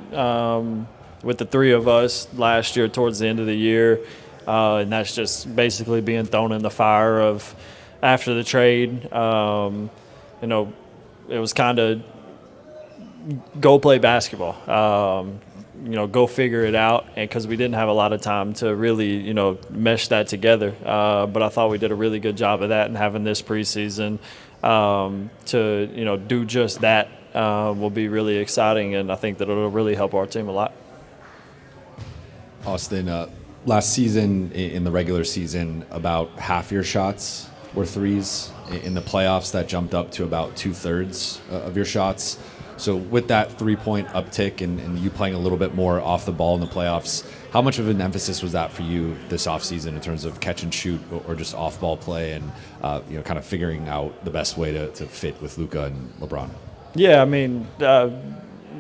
with the three of us last year towards the end of the year. And that's just basically being thrown in the fire of after the trade. It was kind of go play basketball. Go figure it out, and because we didn't have a lot of time to really, mesh that together. But I thought we did a really good job of that, and having this preseason to, do just that will be really exciting, and I think that it'll really help our team a lot. Austin, last season in the regular season, about half your shots were threes. In the playoffs, that jumped up to about 2/3 of your shots. So with that 3-point uptick and you playing a little bit more off the ball in the playoffs, how much of an emphasis was that for you this offseason in terms of catch and shoot or just off-ball play and kind of figuring out the best way to fit with Luka and LeBron? Yeah,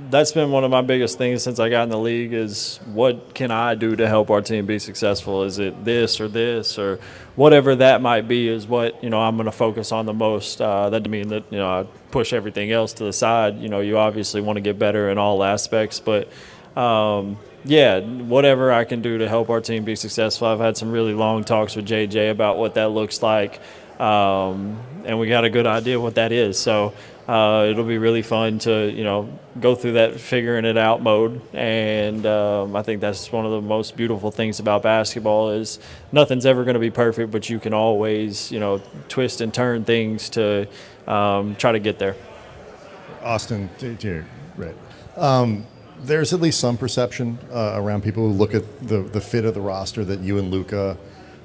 that's been one of my biggest things since I got in the league is what can I do to help our team be successful? Is it this or whatever that might be is what, I'm going to focus on the most. That doesn't mean that, I push everything else to the side. You obviously want to get better in all aspects. But, whatever I can do to help our team be successful. I've had some really long talks with JJ about what that looks like. And we got a good idea what that is. So it'll be really fun to, go through that figuring it out mode. And I think that's one of the most beautiful things about basketball is nothing's ever going to be perfect, but you can always, twist and turn things to try to get there. Austin, right. There's at least some perception around people who look at the fit of the roster that you and Luka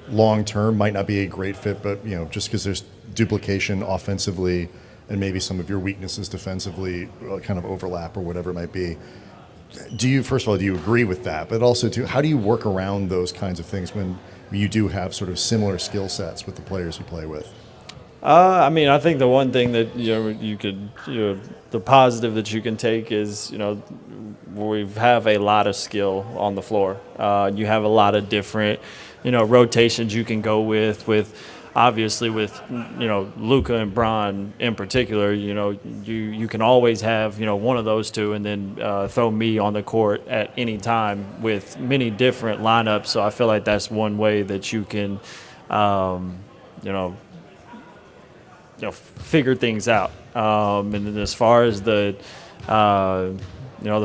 long-term might not be a great fit, but, just because there's duplication offensively and maybe some of your weaknesses defensively kind of overlap or whatever it might be. First of all, do you agree with that? But also, how do you work around those kinds of things when you do have sort of similar skill sets with the players you play with? I think the one thing that, you could, the positive that you can take is, we have a lot of skill on the floor. You have a lot of different, rotations you can go with obviously with, Luka and Bron in particular, you can always have, one of those two and then throw me on the court at any time with many different lineups. So I feel like that's one way that you can, figure things out. And then as far as the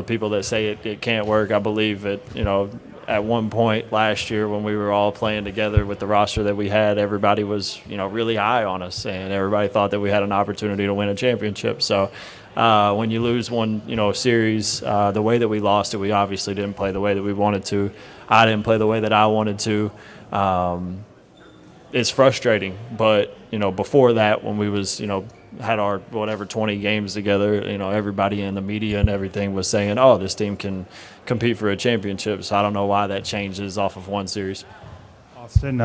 people that say it can't work, I believe that, at one point last year when we were all playing together with the roster that we had, everybody was, really high on us and everybody thought that we had an opportunity to win a championship. So when you lose one, series, the way that we lost it, we obviously didn't play the way that we wanted to. I didn't play the way that I wanted to. It's frustrating, but, before that when we was, had our 20 games together, everybody in the media and everything was saying, oh, this team can compete for a championship. So I don't know why that changes off of one series. Austin,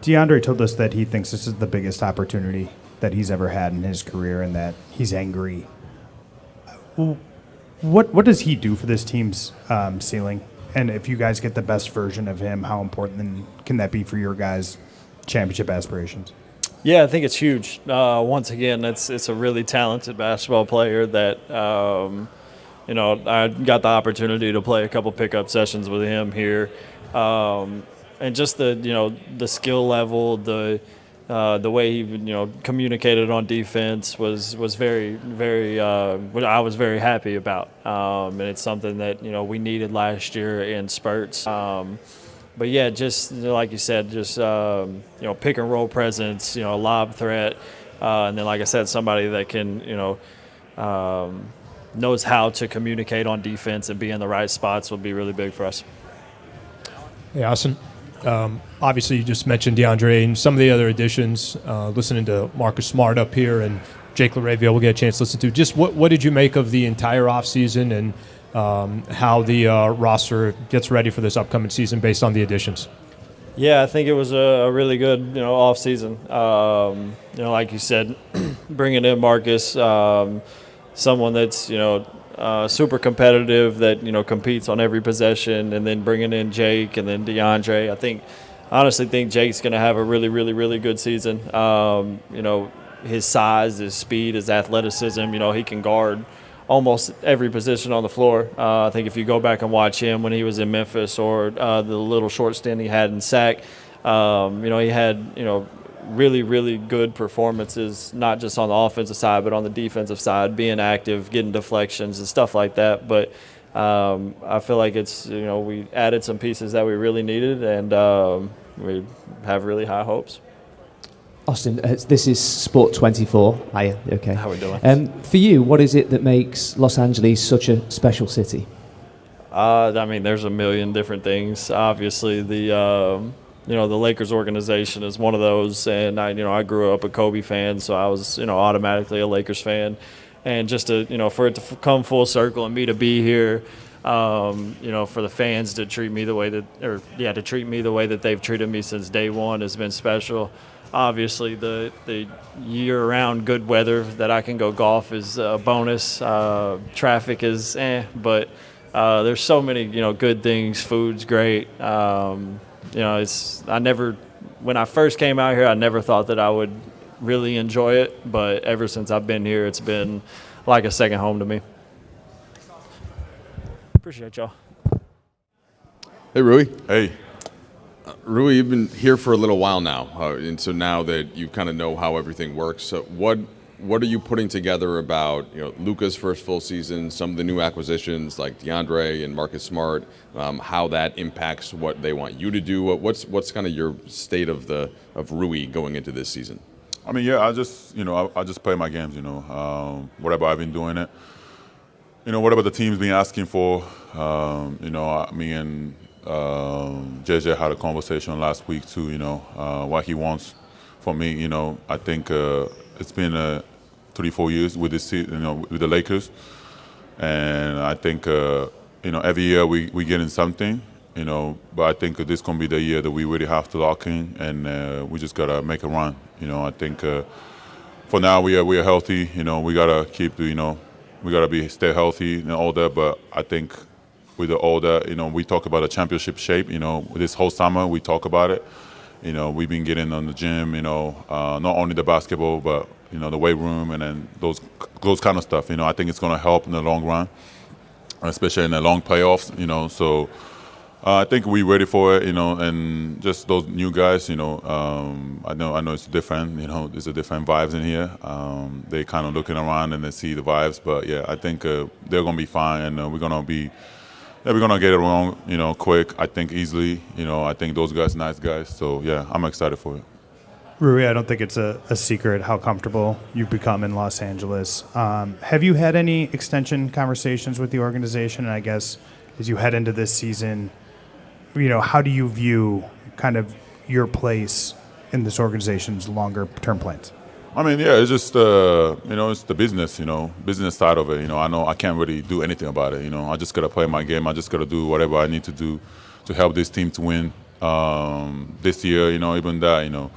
DeAndre told us that he thinks this is the biggest opportunity that he's ever had in his career and that he's angry. What does he do for this team's ceiling? And if you guys get the best version of him, how important can that be for your guys' championship aspirations? Yeah, I think it's huge. Once again, it's a really talented basketball player that I got the opportunity to play a couple pickup sessions with him here, and just the skill level, the way he communicated on defense was very very I was very happy about, and it's something that we needed last year in spurts. But yeah, just like you said, just pick and roll presence, lob threat, and then like I said, somebody that can knows how to communicate on defense and be in the right spots will be really big for us. Hey, Austin. Obviously, you just mentioned DeAndre and some of the other additions. Listening to Marcus Smart up here and Jake LaRavia, we'll get a chance to listen to. Just what did you make of the entire offseason and how the roster gets ready for this upcoming season based on the additions? Yeah, I think it was a really good off season. Like you said, bringing in Marcus, someone that's super competitive, that competes on every possession, and then bringing in Jake and then DeAndre. I honestly think Jake's going to have a really, really, really good season. His size, his speed, his athleticism. He can guard almost every position on the floor. I think if you go back and watch him when he was in Memphis or the little short stint he had in SAC, he had really, really good performances, not just on the offensive side, but on the defensive side, being active, getting deflections and stuff like that. But I feel like it's, we added some pieces that we really needed, and we have really high hopes. Austin, this is Sport 24. Hiya, okay. How are we doing? For you, what is it that makes Los Angeles such a special city? There's a million different things. Obviously, the Lakers organization is one of those, and I grew up a Kobe fan, so I was automatically a Lakers fan, and just to for it to come full circle and me to be here, for the fans to treat me the way that they've treated me since day one has been special. Obviously, the year-round good weather that I can go golf is a bonus. Traffic is but there's so many good things. Food's great. When I first came out here, I never thought that I would really enjoy it, but ever since I've been here, it's been like a second home to me. Appreciate y'all. Hey, Rui. Hey. Rui, you've been here for a little while now, and so now that you kind of know how everything works, so what are you putting together about Luka's first full season, some of the new acquisitions like DeAndre and Marcus Smart, how that impacts what they want you to do? What's kind of your state of Rui going into this season? I just I just play my games. Whatever I've been doing it. Whatever the team's been asking for. Me and JJ had a conversation last week too. What he wants from me. I think it's been 3-4 years with this, with the Lakers, and I think every year we getting something. But I think this gonna be the year that we really have to lock in, and we just gotta make a run. I think for now we are healthy. We gotta keep we gotta stay healthy and all that. But I think with all that, we talk about a championship shape. This whole summer we talk about it. We've been getting on the gym. Not only the basketball, but the weight room, and then those kind of stuff. I think it's gonna help in the long run, especially in the long playoffs. So I think we're ready for it. And just those new guys. I know it's different. There's a different vibes in here. They kind of looking around and they see the vibes. But yeah, I think they're gonna be fine, and we're gonna get it wrong, quick. I think easily. I think those guys, nice guys. So yeah, I'm excited for it. Rui, I don't think it's a secret how comfortable you've become in Los Angeles. Have you had any extension conversations with the organization? And I guess as you head into this season, how do you view kind of your place in this organization's longer term plans? It's just it's the business side of it. I know I can't really do anything about it. I just gotta play my game. I just gotta do whatever I need to do to help this team to win this year. Even that,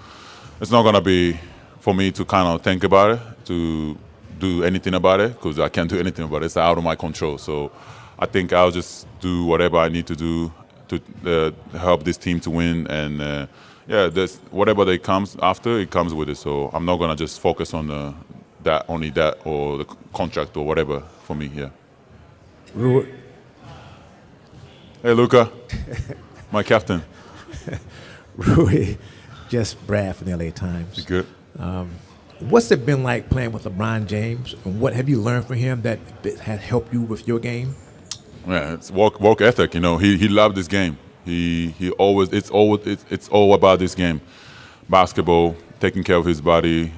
it's not gonna be for me to kind of think about it, to do anything about it because I can't do anything about it. It's out of my control. So I think I'll just do whatever I need to do to help this team to win. And there's whatever that comes after, it comes with it. So I'm not gonna just focus on only that or the contract or whatever for me. Yeah. Hey, Luka, my captain. Rui, just Brad from the LA Times. Good. What's it been like playing with LeBron James, and what have you learned from him that has helped you with your game? Yeah, it's work ethic. You know, he loved this game. He always it's all about this game, basketball, taking care of his body,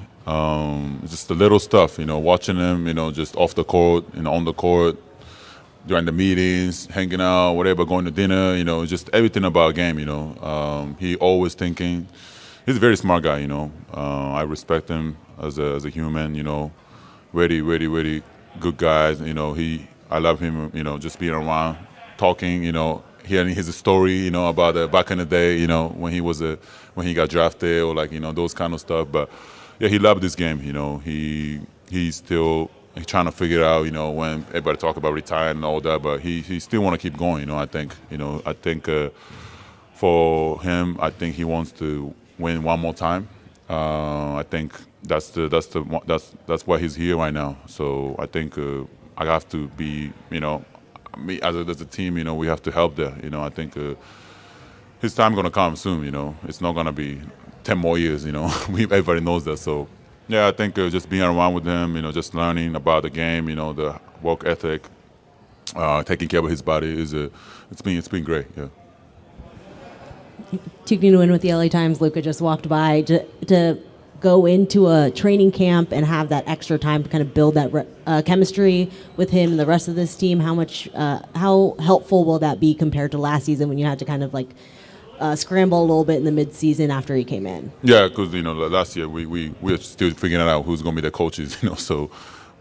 just the little stuff. You know, watching him. You know, just off the court, on the court, during the meetings, hanging out, whatever, going to dinner. You know, just everything about a game. You know, he always thinking. He's a very smart guy. You know, I respect him as a human. You know, very good guy. You know, I love him. You know, just being around, talking. You know, hearing his story. You know, about back in the day. You know, when he got drafted or like those kind of stuff. But yeah, he loved this game. You know, he's still trying to figure out. You know, when everybody talk about retiring and all that, but he still want to keep going. You know, I think. For him, I think he wants to win one more time. I think that's why he's here right now. So I think I have to be, me as a team, we have to help there. I think his time gonna come soon. It's not gonna be 10 more years. Everybody knows that. So yeah, I think just being around with him, just learning about the game, the work ethic, taking care of his body it's been great. Yeah. Tuning in with the LA Times, Luka just walked by to go into a training camp and have that extra time to kind of build that chemistry with him and the rest of this team. How helpful will that be compared to last season when you had to kind of like scramble a little bit in the mid-season after he came in? Yeah, because last year we're still figuring out who's going to be the coaches. So,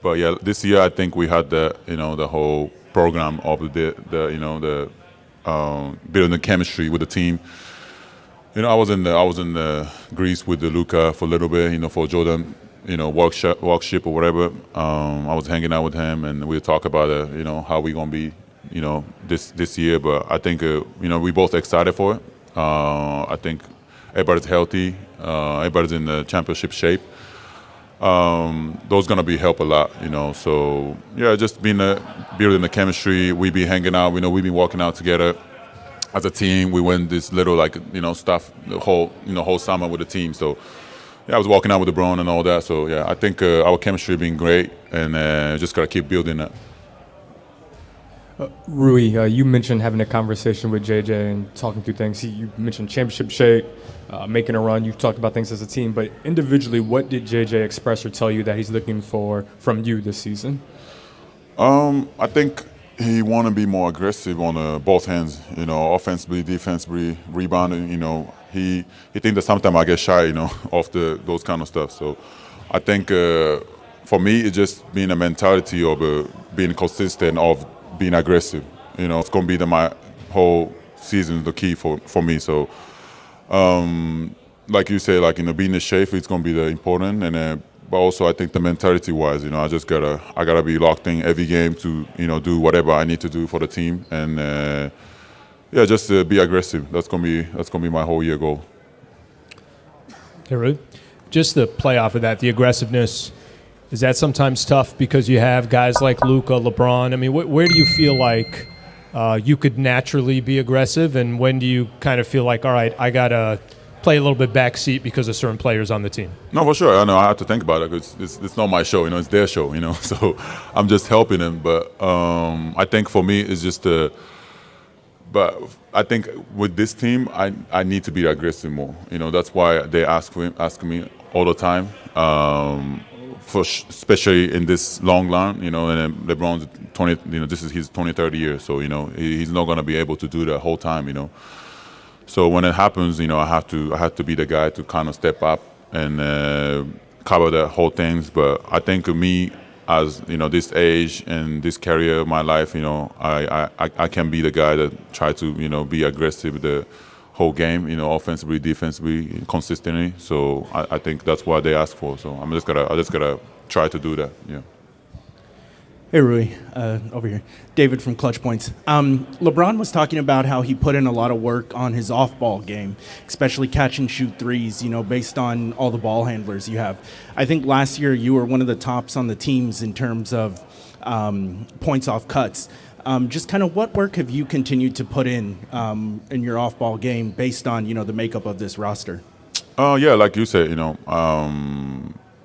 but yeah, this year I think we had the whole program of the building the chemistry with the team. I was in the Greece with the Luka for a little bit, for Jordan, workshop or whatever. I was hanging out with him, and we talk about how we gonna be, this year. But I think we both excited for it. I think everybody's healthy. Everybody's in the championship shape. Those gonna be help a lot, So yeah, just building the chemistry. We be hanging out. We've been working out together. As a team, we went this little stuff the whole summer with the team. So yeah, I was walking out with LeBron and all that. So yeah, I think our chemistry has been great, and just gotta keep building that. Rui, you mentioned having a conversation with JJ and talking through things. You mentioned championship shape, making a run. You talked about things as a team, but individually, what did JJ express or tell you that he's looking for from you this season? I think he want to be more aggressive on both hands, offensively, defensively, rebounding. He thinks that sometimes I get shy, off those kind of stuff. So I think for me, it's just being a mentality of being consistent, of being aggressive. It's going to be my whole season, the key for me. So like you say, being in shape, it's going to be the important. And but also I think the mentality-wise, I just gotta be locked in every game to do whatever I need to do for the team, and just be aggressive. That's gonna be my whole year goal. Hey, Rudy, just the play off of that, the aggressiveness. Is that sometimes tough because you have guys like Luka, LeBron? I mean, where do you feel like you could naturally be aggressive, and when do you kind of feel like, all right, I gotta play a little bit backseat because of certain players on the team? No, for sure. I know I have to think about it. It's not my show, it's their show, So I'm just helping them. But I think for me, it's just but I think with this team, I need to be aggressive more. That's why they ask me all the time. Especially in this long run, and LeBron's 20. This is his 23rd year, so he's not going to be able to do that whole time. So when it happens, I have to be the guy to kind of step up and cover the whole things. But I think me, as this age and this career of my life, I can be the guy that try to be aggressive the whole game, offensively, defensively, consistently. So I think that's what they ask for. So I just gotta try to do that. Yeah. Hey, Rui, over here. David from Clutch Points. LeBron was talking about how he put in a lot of work on his off-ball game, especially catch and shoot threes, based on all the ball handlers you have. I think last year you were one of the tops on the teams in terms of points off cuts. Just kind of what work have you continued to put in your off-ball game based on, the makeup of this roster? Yeah, like you said,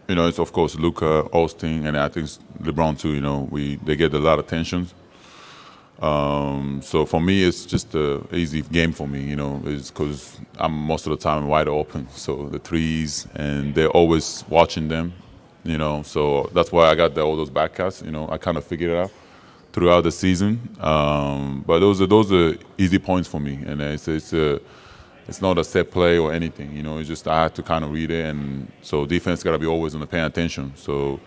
it's of course Luka, Austin, and I think LeBron too. They get a lot of tensions. So for me, it's just an easy game for me. It's because I'm most of the time wide open. So the threes, and they're always watching them. So that's why I got all those back cuts. I kind of figured it out throughout the season. But those are easy points for me, and it's not a set play or anything, it's just I have to kind of read it, and so defense got to be always on the paying attention. So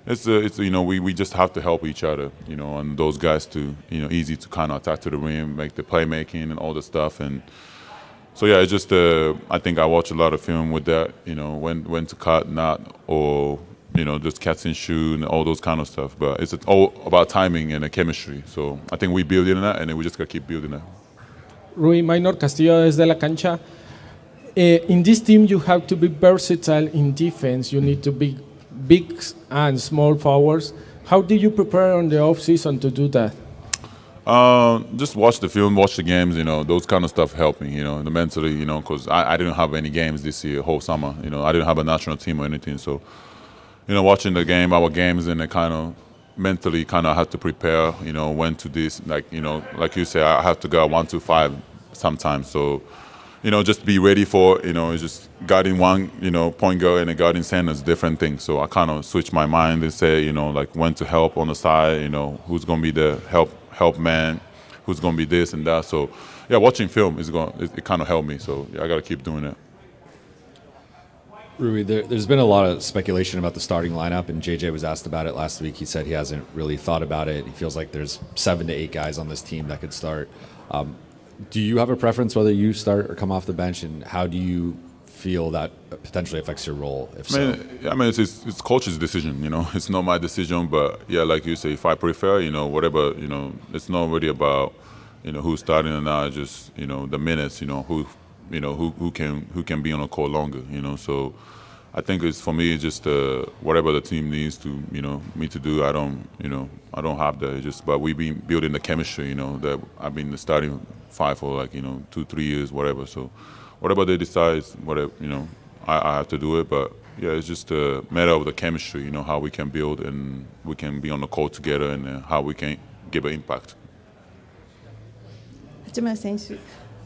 it's we just have to help each other, and those guys to easy to kind of attack to the rim, make the playmaking and all the stuff, and so yeah, it's just I think I watch a lot of film with that, when to cut, not, or just catch and shoot and all those kind of stuff. But it's all about timing and the chemistry. So I think we build in that, and then we just gotta keep building that. Rui Minor Castillo desde la cancha. In this team, you have to be versatile in defense. You need to be big and small forwards. How do you prepare on the off season to do that? Just watch the film, watch the games. Those kind of stuff help me. The mentally. Because I didn't have any games this year, whole summer. I didn't have a national team or anything. So, watching our games, and I kind of mentally have to prepare. When to this, like you say, I have to go 1 to 5 sometimes. So, just be ready for it's just guarding one, point guard and a guarding center is different things. So I kind of switch my mind and say, like when to help on the side, who's gonna be the help man, who's gonna be this and that. So yeah, watching film it kind of helped me. So yeah, I gotta keep doing it. Rui, there's been a lot of speculation about the starting lineup, and JJ was asked about it last week. He said he hasn't really thought about it. He feels like there's 7 to 8 guys on this team that could start. Do you have a preference whether you start or come off the bench, and how do you feel that potentially affects your role? If so, it's coach's decision. It's not my decision. But yeah, like you say, if I prefer, whatever, it's not really about who's starting or not. Just the minutes. Who can be on a court longer. So I think it's for me. It's just whatever the team needs to me to do. I don't have that. It's just but we've been building the chemistry. That I've been the starting 5 for 2-3 years, whatever. So whatever they decide, whatever I have to do it. But yeah, it's just a matter of the chemistry. How we can build and we can be on the court together, and how we can give an impact. 八村選手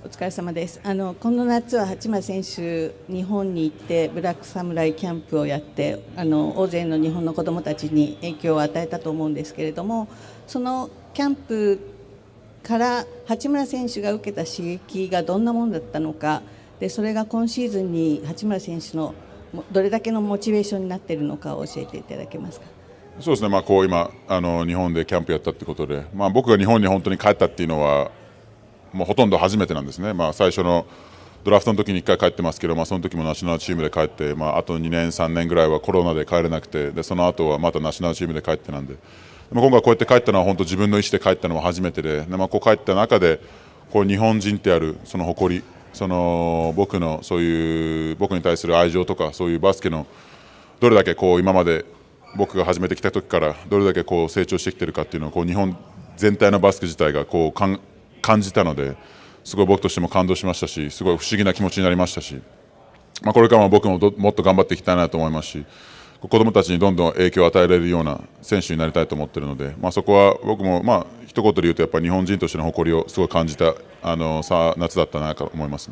お疲れ様です。この夏は八村選手日本に行ってブラックサムライキャンプをやって大勢の日本の子どもたちに影響を与えたと思うんですけれども、そのキャンプから八村選手が受けた刺激がどんなものだったのか、でそれが今シーズンに八村選手のどれだけのモチベーションになっているのかを教えていただけますか。そうですね。今日本でキャンプやったってことで、僕が日本に本当に帰ったっていうのはもうほとんど初めてなんですね。最初のドラフトの時に1回帰ってますけど、その時もナショナルチームで帰って、あと2年3年ぐらいはコロナで帰れなくて、でその後はまたナショナルチームで帰ってなんで、今回こうやって帰ったのは本当自分の意思で帰ったのは初めてで、こう帰った中で日本人ってあるその誇り、僕のそういう僕に対する愛情とか、そういうバスケのどれだけ今まで僕が始めてきた時からどれだけ成長してきてるかっていうのを日本全体のバスケ自体が感じたので、すごい僕としても感動しましたし、すごい不思議な気持ちになりましたし、これからも僕ももっと頑張っていきたいなと思いますし、子どもたちにどんどん影響を与えられるような選手になりたいと思っているので、そこは僕も一言で言うとやっぱり日本人としての誇りをすごい感じた夏だったなと思います。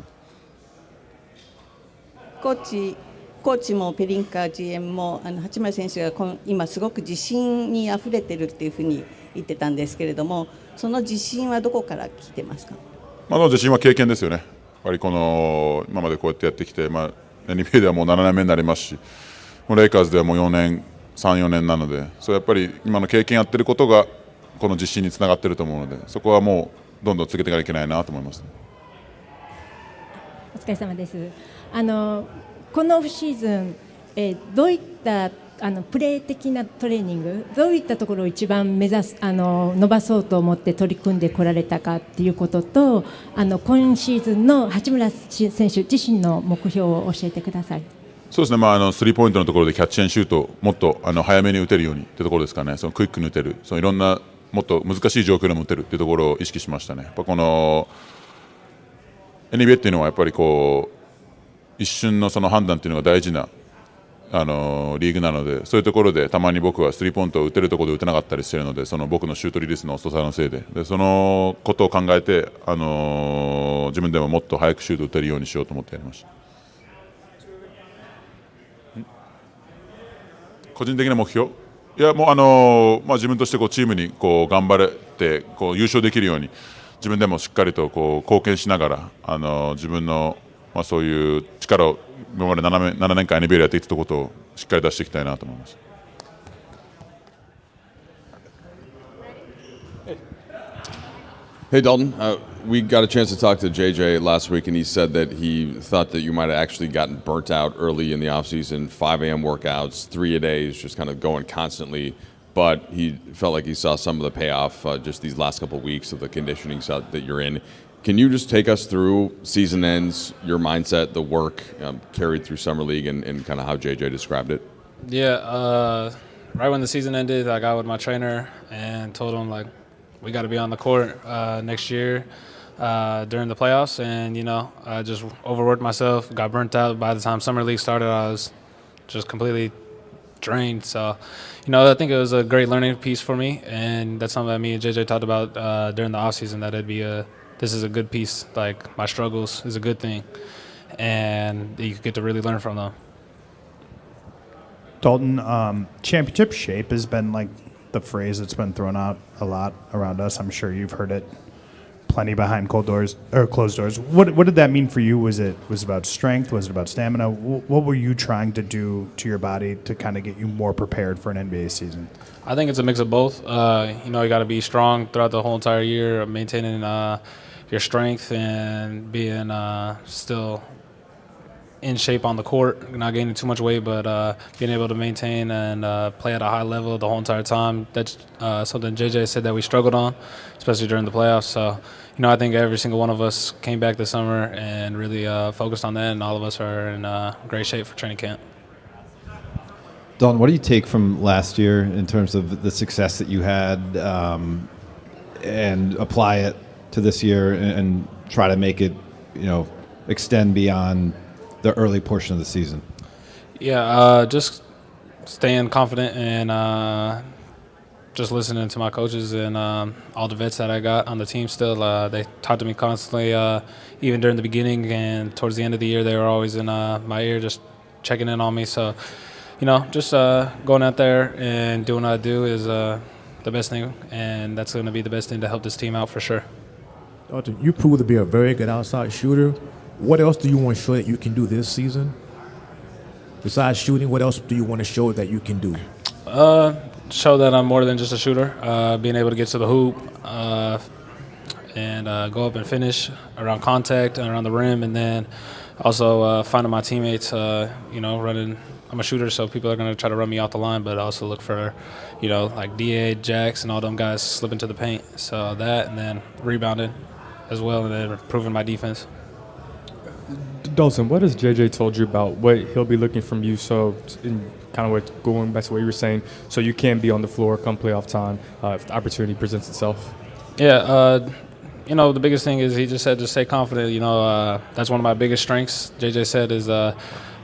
コーチもペリンカ GM も八村選手が今すごく自信にあふれてるっていうふうに言ってたんですけれども、その自信はどこから来てますか。自信は経験ですよね。やっぱり今までこうやってやってきて、NBA ではもう7年目になりますし、レイカーズではもう3、4年なので、それやっぱり今の経験やってることがこの自信につながってると思うので、そこはもうどんどん続けていかなきゃいけないなと思います。お疲れ様です。このオフシーズン、どういったプレー的なトレーニング、どういったところを一番目指す伸ばそうと思って取り組んでこられたかっていうことと、今シーズンの八村選手自身の目標を教えてください。そうですね、スリーポイントのところでキャッチ&シュートをもっと早めに打てるようにというところですかね。そのクイックに打てる、そのいろんなもっと難しい状況でも打てるというところを意識しましたね。やっぱこの NBA っていうのはやっぱりこう一瞬のその判断っていうのが大事なリーグなので、そういうところでたまに僕はスリーポイントを打てるところで打てなかったりしているので、その僕のシュートリリースの遅さのせいで、そのことを考えて、自分でももっと早くシュートを打てるようにしようと思ってやりました。個人的な目標、いやもう自分としてこうチームにこう頑張れてこう優勝できるように自分でもしっかりとこう貢献しながら自分のそういう力を今まで7年間 NBA でやってきたことをしっかり出していきたいなと思います。Hey Dalton, we got a chance to talk to JJ last week, and he said that he thought that you might have actually gotten burnt out early in the offseason, 5 a.m. workouts, 3-a-days, just kind of going constantly. But he felt like he saw some of the payoff just these last couple of weeks of the conditioning that you're in. Can you just take us through season ends, your mindset, the work carried through Summer League, and kind of how JJ described it? Yeah, right when the season ended, I got with my trainer and told him, like, we got to be on the court next year during the playoffs. And, I just overworked myself, got burnt out. By the time Summer League started, I was just completely drained. So, I think it was a great learning piece for me. And that's something that me and JJ talked about during the offseason, that this is a good piece. Like, my struggles is a good thing. And you get to really learn from them. Dalton, championship shape has been like the phrase that's been thrown out a lot around us. I'm sure you've heard it plenty behind closed doors. What did that mean for you? Was it about strength? Was it about stamina? What were you trying to do to your body to kind of get you more prepared for an NBA season? I think it's a mix of both. You got to be strong throughout the whole entire year, maintaining your strength and being still in shape on the court, not gaining too much weight, but being able to maintain and play at a high level the whole entire time. That's something JJ said that we struggled on, especially during the playoffs. So, I think every single one of us came back this summer and really focused on that, and all of us are in great shape for training camp. Don, what do you take from last year in terms of the success that you had and apply it to this year and try to make it, extend beyond the early portion of the season? Yeah, just staying confident and just listening to my coaches and all the vets that I got on the team still. They talk to me constantly, even during the beginning and towards the end of the year. They were always in my ear, just checking in on me. So, just going out there and doing what I do is the best thing, and that's going to be the best thing to help this team out for sure. Dalton, you proved to be a very good outside shooter. What else do you want to show that you can do this season? Besides shooting, what else do you want to show that you can do? Show that I'm more than just a shooter. Being able to get to the hoop and go up and finish around contact and around the rim, and then also finding my teammates, running. I'm a shooter, so people are going to try to run me off the line, but I also look for, like DA, Jax, and all them guys slipping to the paint. So that, and then rebounding as well, and then improving my defense. Dalton, what has JJ told you about what he'll be looking from you? So, in kind of what, going back to what you were saying, so you can be on the floor come playoff time if the opportunity presents itself. Yeah, the biggest thing is he just said to stay confident. That's one of my biggest strengths. JJ said is I'm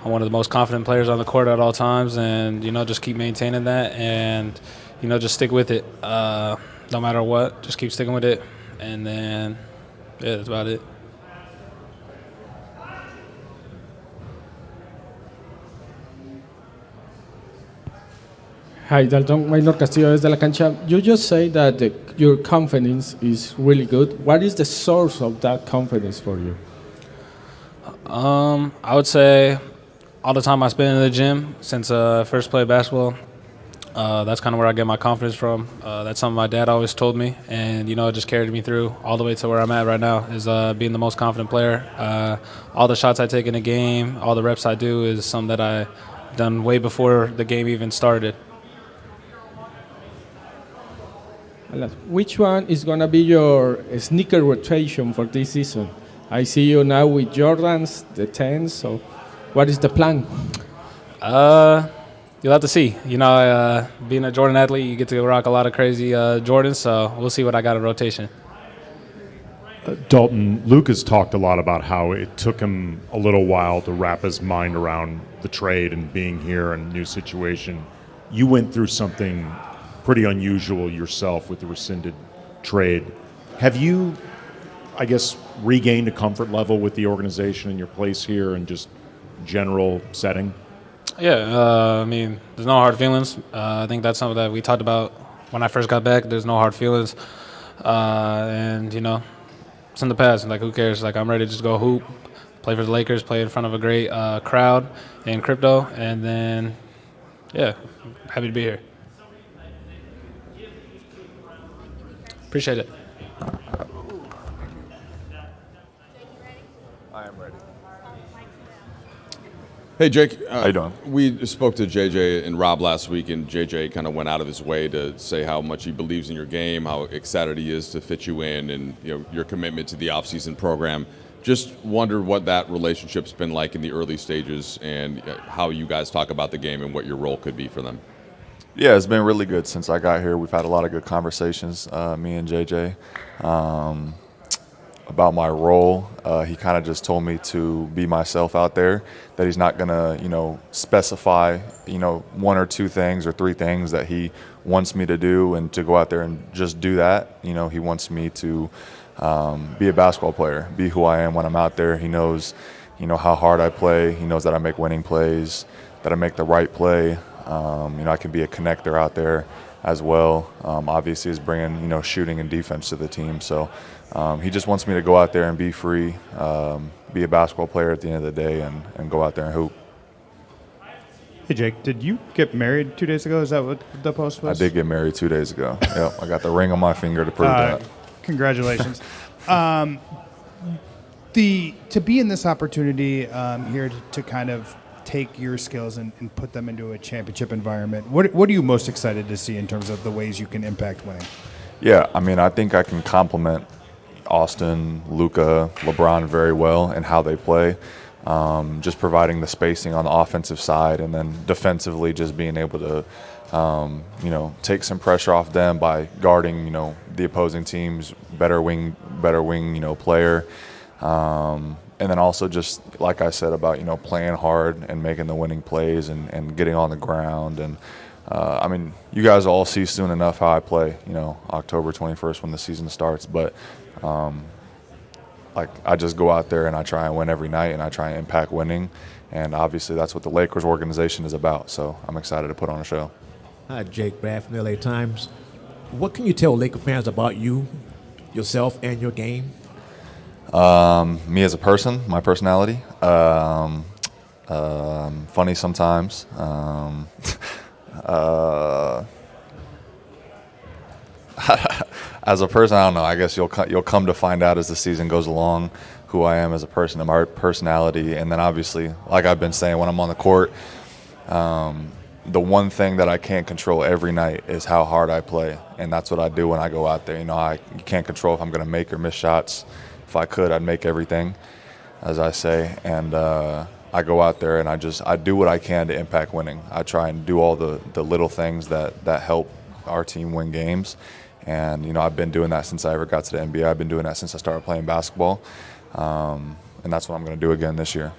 one of the most confident players on the court at all times, and just keep maintaining that, and just stick with it. No matter what, just keep sticking with it, and then that's about it. Hi, Dalton. Maynor Castillo desde la cancha. You just say that your confidence is really good. What is the source of that confidence for you? I would say all the time I spend in the gym since I first played basketball. That's kind of where I get my confidence from. That's something my dad always told me, and it just carried me through all the way to where I'm at right now, is being the most confident player. All the shots I take in a game, all the reps I do is something that I done way before the game even started. Which one is going to be your sneaker rotation for this season? I see you now with Jordans, the 10s, so what is the plan? You'll have to see. You know, being a Jordan athlete, you get to rock a lot of crazy Jordans, so we'll see what I got in rotation. Dalton, Luka's talked a lot about how it took him a little while to wrap his mind around the trade and being here in a new situation. You went through something pretty unusual yourself with the rescinded trade. Have you, I guess, regained a comfort level with the organization and your place here and just general setting? Yeah, I mean, there's no hard feelings. I think that's something that we talked about when I first got back. There's no hard feelings. And, you know, it's in the past. Like, who cares? Like, I'm ready to just go hoop, play for the Lakers, play in front of a great crowd in crypto. And then, yeah, happy to be here. Appreciate it. I am ready. Hey, Jake. How you doing? We spoke to JJ and Rob last week, and JJ kind of went out of his way to say how much he believes in your game, how excited he is to fit you in, and your commitment to the offseason program. Just wondered what that relationship's been like in the early stages and how you guys talk about the game and what your role could be for them. Yeah, it's been really good since I got here. We've had a lot of good conversations, me and JJ, about my role. He kind of just told me to be myself out there, that he's not going to, specify, one or two things or three things that he wants me to do and to go out there and just do that. He wants me to be a basketball player, be who I am when I'm out there. He knows, how hard I play. He knows that I make winning plays, that I make the right play. I can be a connector out there as well. Obviously, is bringing shooting and defense to the team. So he just wants me to go out there and be free, be a basketball player at the end of the day, and go out there and hoop. Hey Jake, did you get married 2 days ago? Is that what the post was? I did get married 2 days ago. Yep, I got the ring on my finger to prove that. Congratulations. To be in this opportunity here to kind of take your skills and put them into a championship environment, what are you most excited to see in terms of the ways you can impact winning? Yeah, I mean, I think I can complement Austin, Luka, LeBron very well in how they play. Just providing the spacing on the offensive side, and then defensively just being able to, take some pressure off them by guarding, the opposing team's better wing, player. And then also just, like I said, about, playing hard and making the winning plays and getting on the ground. And, I mean, you guys will all see soon enough how I play, October 21st when the season starts. But, I just go out there and I try and win every night, and I try and impact winning. And obviously that's what the Lakers organization is about. So I'm excited to put on a show. Hi, Jake Brad from the LA Times. What can you tell Laker fans about you, yourself, and your game? Me as a person, my personality, funny sometimes. As a person, I don't know. I guess you'll come to find out as the season goes along who I am as a person and my personality. And then obviously, like I've been saying, when I'm on the court, the one thing that I can't control every night is how hard I play, and that's what I do when I go out there. You can't control if I'm going to make or miss shots. If I could, I'd make everything, as I say. And I go out there and I do what I can to impact winning. I try and do all the little things that help our team win games. And, I've been doing that since I ever got to the NBA. I've been doing that since I started playing basketball. And that's what I'm going to do again this year.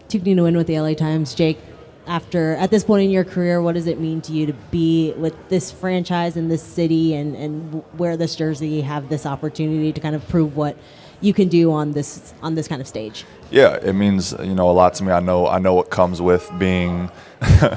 Tuking to win with the LA Times, Jake. At this point in your career, what does it mean to you to be with this franchise in this city and wear this jersey, have this opportunity to kind of prove what you can do on this kind of stage? Yeah, it means a lot to me. I know what comes with being part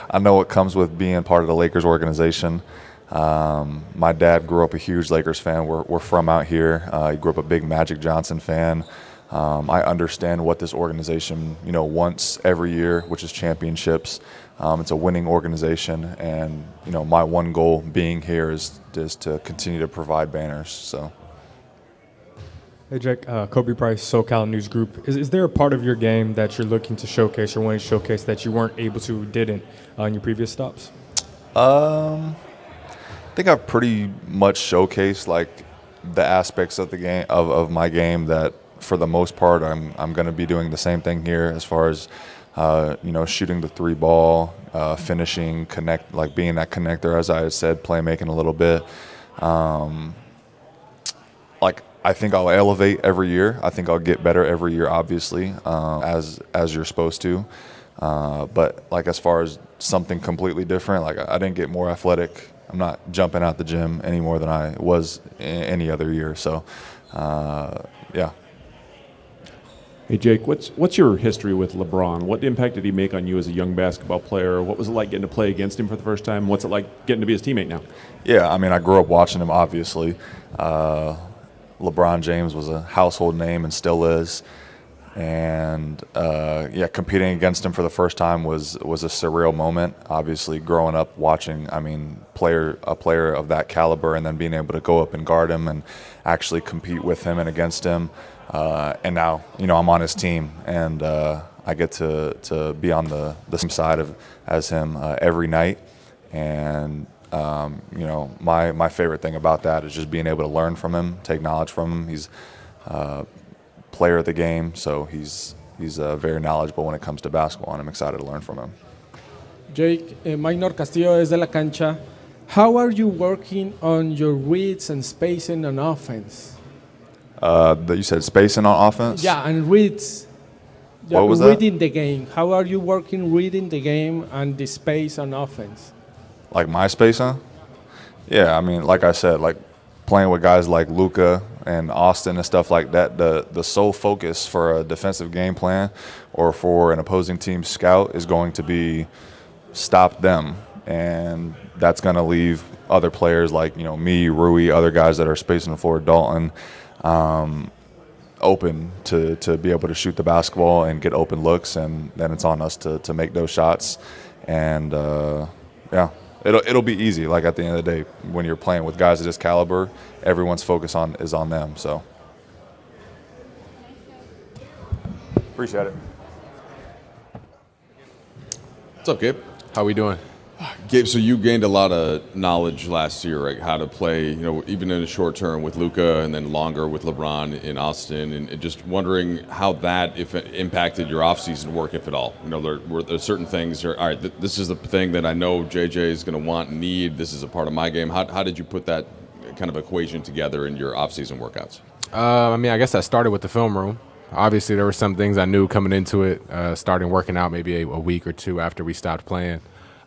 of the Lakers organization. My dad grew up a huge Lakers fan. We're from out here. He grew up a big Magic Johnson fan. I understand what this organization, wants every year, which is championships. It's a winning organization, and my one goal being here is to continue to provide banners. So, Hey, Jake, Kobe Price, SoCal News Group. Is there a part of your game that you're looking to showcase or wanting to showcase that you weren't able to, didn't in your previous stops? I think I've pretty much showcased like the aspects of the game of my game that, for the most part, I'm going to be doing the same thing here as far as shooting the three ball, finishing, like being that connector, as I had said, playmaking a little bit. I think I'll elevate every year. I think I'll get better every year, obviously, as you're supposed to. But like as far as something completely different, like I didn't get more athletic. I'm not jumping out the gym any more than I was any other year. So, yeah. Hey Jake, what's your history with LeBron? What impact did he make on you as a young basketball player? What was it like getting to play against him for the first time? What's it like getting to be his teammate now? Yeah, I mean, I grew up watching him, obviously. LeBron James was a household name and still is. And, competing against him for the first time was a surreal moment. Obviously, growing up watching, a player of that caliber, and then being able to go up and guard him and actually compete with him and against him. And now, I'm on his team, and I get to be on the same side as him every night. And my favorite thing about that is just being able to learn from him, take knowledge from him. He's player of the game, so he's very knowledgeable when it comes to basketball, and I'm excited to learn from him. Jake, Minor Castillo desde la cancha. How are you working on your reads and spacing on offense? You said spacing on offense? Yeah, and reads. What was reading the game. How are you working reading the game and the space on offense? Like my spacing? Yeah, like I said, like playing with guys like Luka and Austin and stuff like that, the sole focus for a defensive game plan or for an opposing team scout is going to be stop them. And that's going to leave other players like, me, Rui, other guys that are spacing the floor, Dalton, open to be able to shoot the basketball and get open looks. And then it's on us to make those shots. And, It'll be easy. Like at the end of the day, when you're playing with guys of this caliber, everyone's focus is on them. So, appreciate it. What's up, Gabe? How we doing? Gabe, so you gained a lot of knowledge last year, right? How to play, even in the short term with Luka, and then longer with LeBron in Austin, and just wondering how that, if it impacted your offseason work, if at all. Were there certain things? All right, this is the thing that I know JJ is going to want and need. This is a part of my game. How did you put that kind of equation together in your offseason workouts? I guess I started with the film room. Obviously, there were some things I knew coming into it, starting working out maybe a week or two after we stopped playing.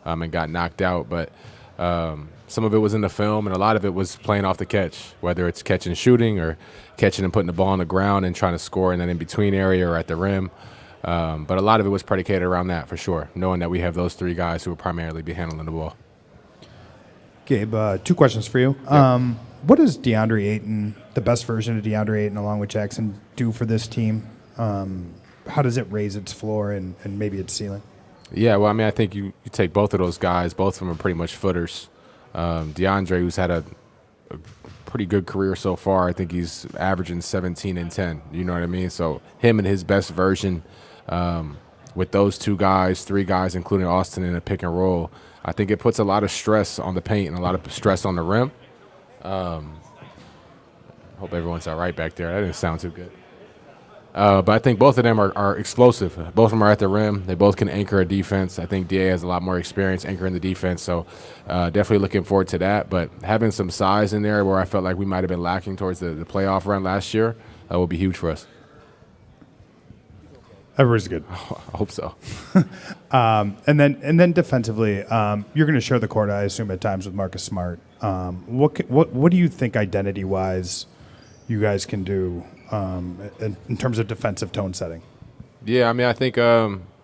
And got knocked out, but some of it was in the film, and a lot of it was playing off the catch, whether it's catching and shooting or catching and putting the ball on the ground and trying to score in that in-between area or at the rim. But a lot of it was predicated around that, for sure, knowing that we have those three guys who will primarily be handling the ball. Gabe, two questions for you. Yeah. What does DeAndre Ayton, the best version of DeAndre Ayton along with Jackson, do for this team? How does it raise its floor and maybe its ceiling? Yeah, well, I think you take both of those guys. Both of them are pretty much footers. DeAndre, who's had a pretty good career so far, I think he's averaging 17 and 10. You know what I mean? So him and his best version with those two guys, three guys, including Austin in a pick and roll, I think it puts a lot of stress on the paint and a lot of stress on the rim. Hope everyone's all right back there. That didn't sound too good. But I think both of them are explosive. Both of them are at the rim. They both can anchor a defense. I think DA has a lot more experience anchoring the defense, so definitely looking forward to that. But having some size in there where I felt like we might have been lacking towards the playoff run last year will be huge for us. Everybody's good. I hope so. And then defensively, you're going to share the court, I assume, at times with Marcus Smart. What do you think identity-wise you guys can do in terms of defensive tone setting? Yeah, I think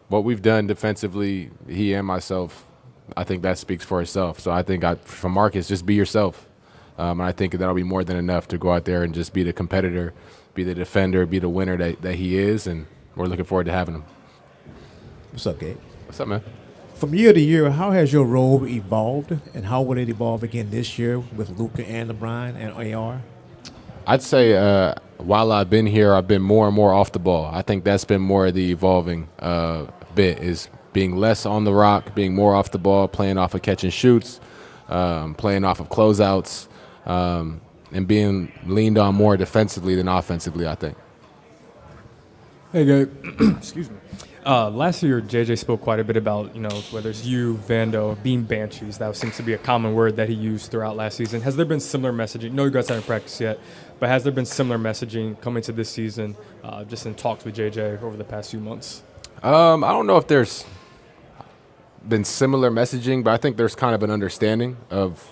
what we've done defensively, he and myself, I think that speaks for itself. So I think for Marcus, just be yourself. And I think that'll be more than enough to go out there and just be the competitor, be the defender, be the winner that he is, and we're looking forward to having him. What's up, Gabe? What's up, man? From year to year, how has your role evolved, and how will it evolve again this year with Luka and LeBron and AR? I'd say while I've been here, I've been more and more off the ball. I think that's been more of the evolving bit, is being less on the rock, being more off the ball, playing off of catch and shoots, playing off of closeouts, and being leaned on more defensively than offensively, I think. Hey, Gabe. Excuse me. Last year, JJ spoke quite a bit about, whether it's you, Vando, being banshees. That seems to be a common word that he used throughout last season. Has there been similar messaging? No, you guys haven't practiced yet, but has there been similar messaging coming to this season, just in talks with JJ over the past few months? I don't know if there's been similar messaging, but I think there's kind of an understanding of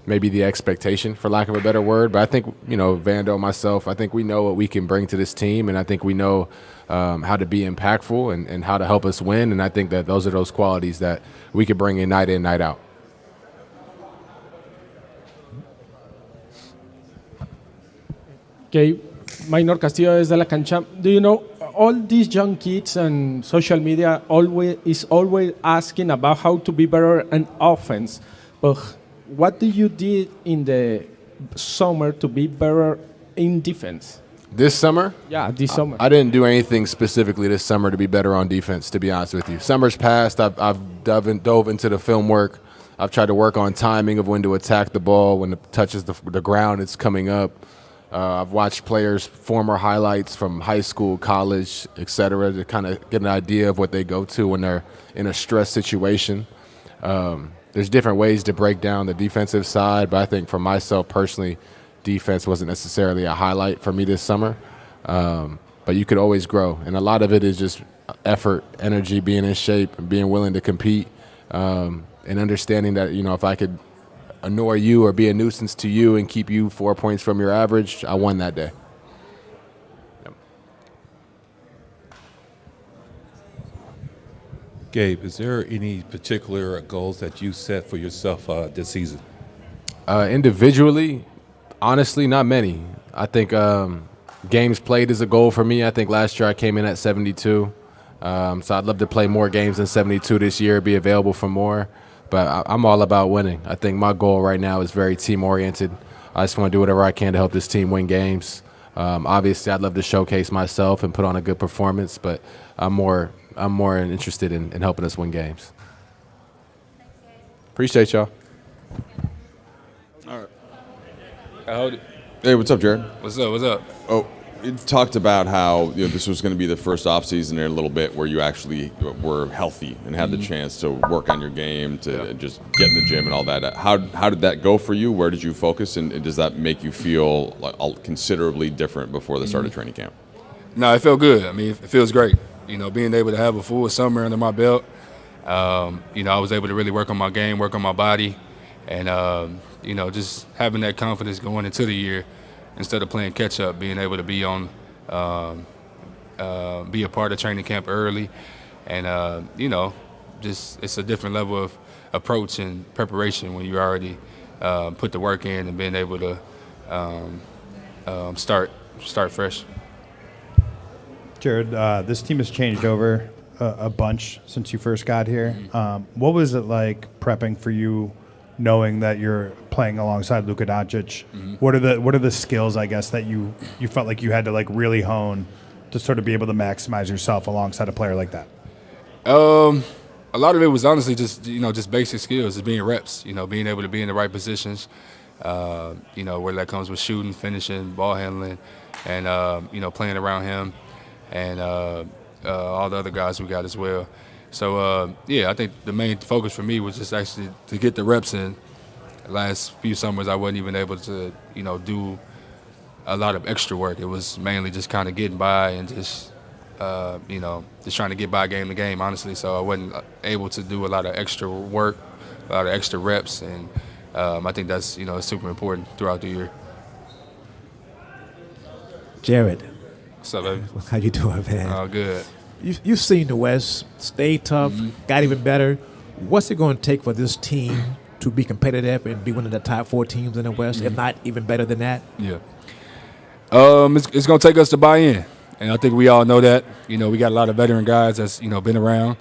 maybe the expectation, for lack of a better word. But I think, Vando, myself, I think we know what we can bring to this team, and I think we know how to be impactful and how to help us win. And I think that those are those qualities that we can bring in, night out. Okay, Minor Castillo desde la cancha. Do you know all these young kids and social media always asking about how to be better in offense, but what do you did in the summer to be better in defense? This summer? Yeah, this summer. I didn't do anything specifically this summer to be better on defense, to be honest with you. Summers past, I've dove into the film work. I've tried to work on timing of when to attack the ball, when it touches the ground, it's coming up. I've watched players' former highlights from high school, college, et cetera, to kind of get an idea of what they go to when they're in a stress situation. There's different ways to break down the defensive side, but I think for myself personally, defense wasn't necessarily a highlight for me this summer. But you could always grow, and a lot of it is just effort, energy, being in shape, and being willing to compete, and understanding that, if I could annoy you or be a nuisance to you and keep you 4 points from your average, I won that day. Gabe, is there any particular goals that you set for yourself this season? Individually, honestly, not many. I think games played is a goal for me. I think last year I came in at 72. So I'd love to play more games than 72 this year, be available for more. But I'm all about winning. I think my goal right now is very team-oriented. I just want to do whatever I can to help this team win games. Obviously, I'd love to showcase myself and put on a good performance, but I'm more interested in helping us win games. Appreciate y'all. All right. I hold it. Hey, what's up, Jared? What's up? Oh, you talked about how this was going to be the first offseason in a little bit where you actually were healthy and had the chance to work on your game, to just get in the gym and all that. How did that go for you? Where did you focus? And does that make you feel considerably different before the start of training camp? No, it felt good. I mean, it feels great. Being able to have a full summer under my belt, I was able to really work on my game, work on my body, and, just having that confidence going into the year instead of playing catch-up, being able to be on, be a part of training camp early. And, just it's a different level of approach and preparation when you already put the work in and being able to start fresh. Jared, this team has changed over a bunch since you first got here. What was it like prepping for you, knowing that you're playing alongside Luka Dončić? What are the skills, I guess, that you felt like you had to really hone to sort of be able to maximize yourself alongside a player like that? A lot of it was honestly just basic skills, just being reps. Being able to be in the right positions. Where that comes with shooting, finishing, ball handling, and playing around him. And all the other guys we got as well. So, I think the main focus for me was just actually to get the reps in. The last few summers, I wasn't even able to, do a lot of extra work. It was mainly just kind of getting by and just trying to get by game to game, honestly. So I wasn't able to do a lot of extra work, a lot of extra reps. And I think that's, super important throughout the year. Jared. What's up, baby? How you doing, man? Oh, good. You've seen the West stay tough, got even better. What's it going to take for this team to be competitive and be one of the top 4 teams in the West, if not even better than that? Yeah. It's going to take us to buy in, and I think we all know that. We got a lot of veteran guys that's been around,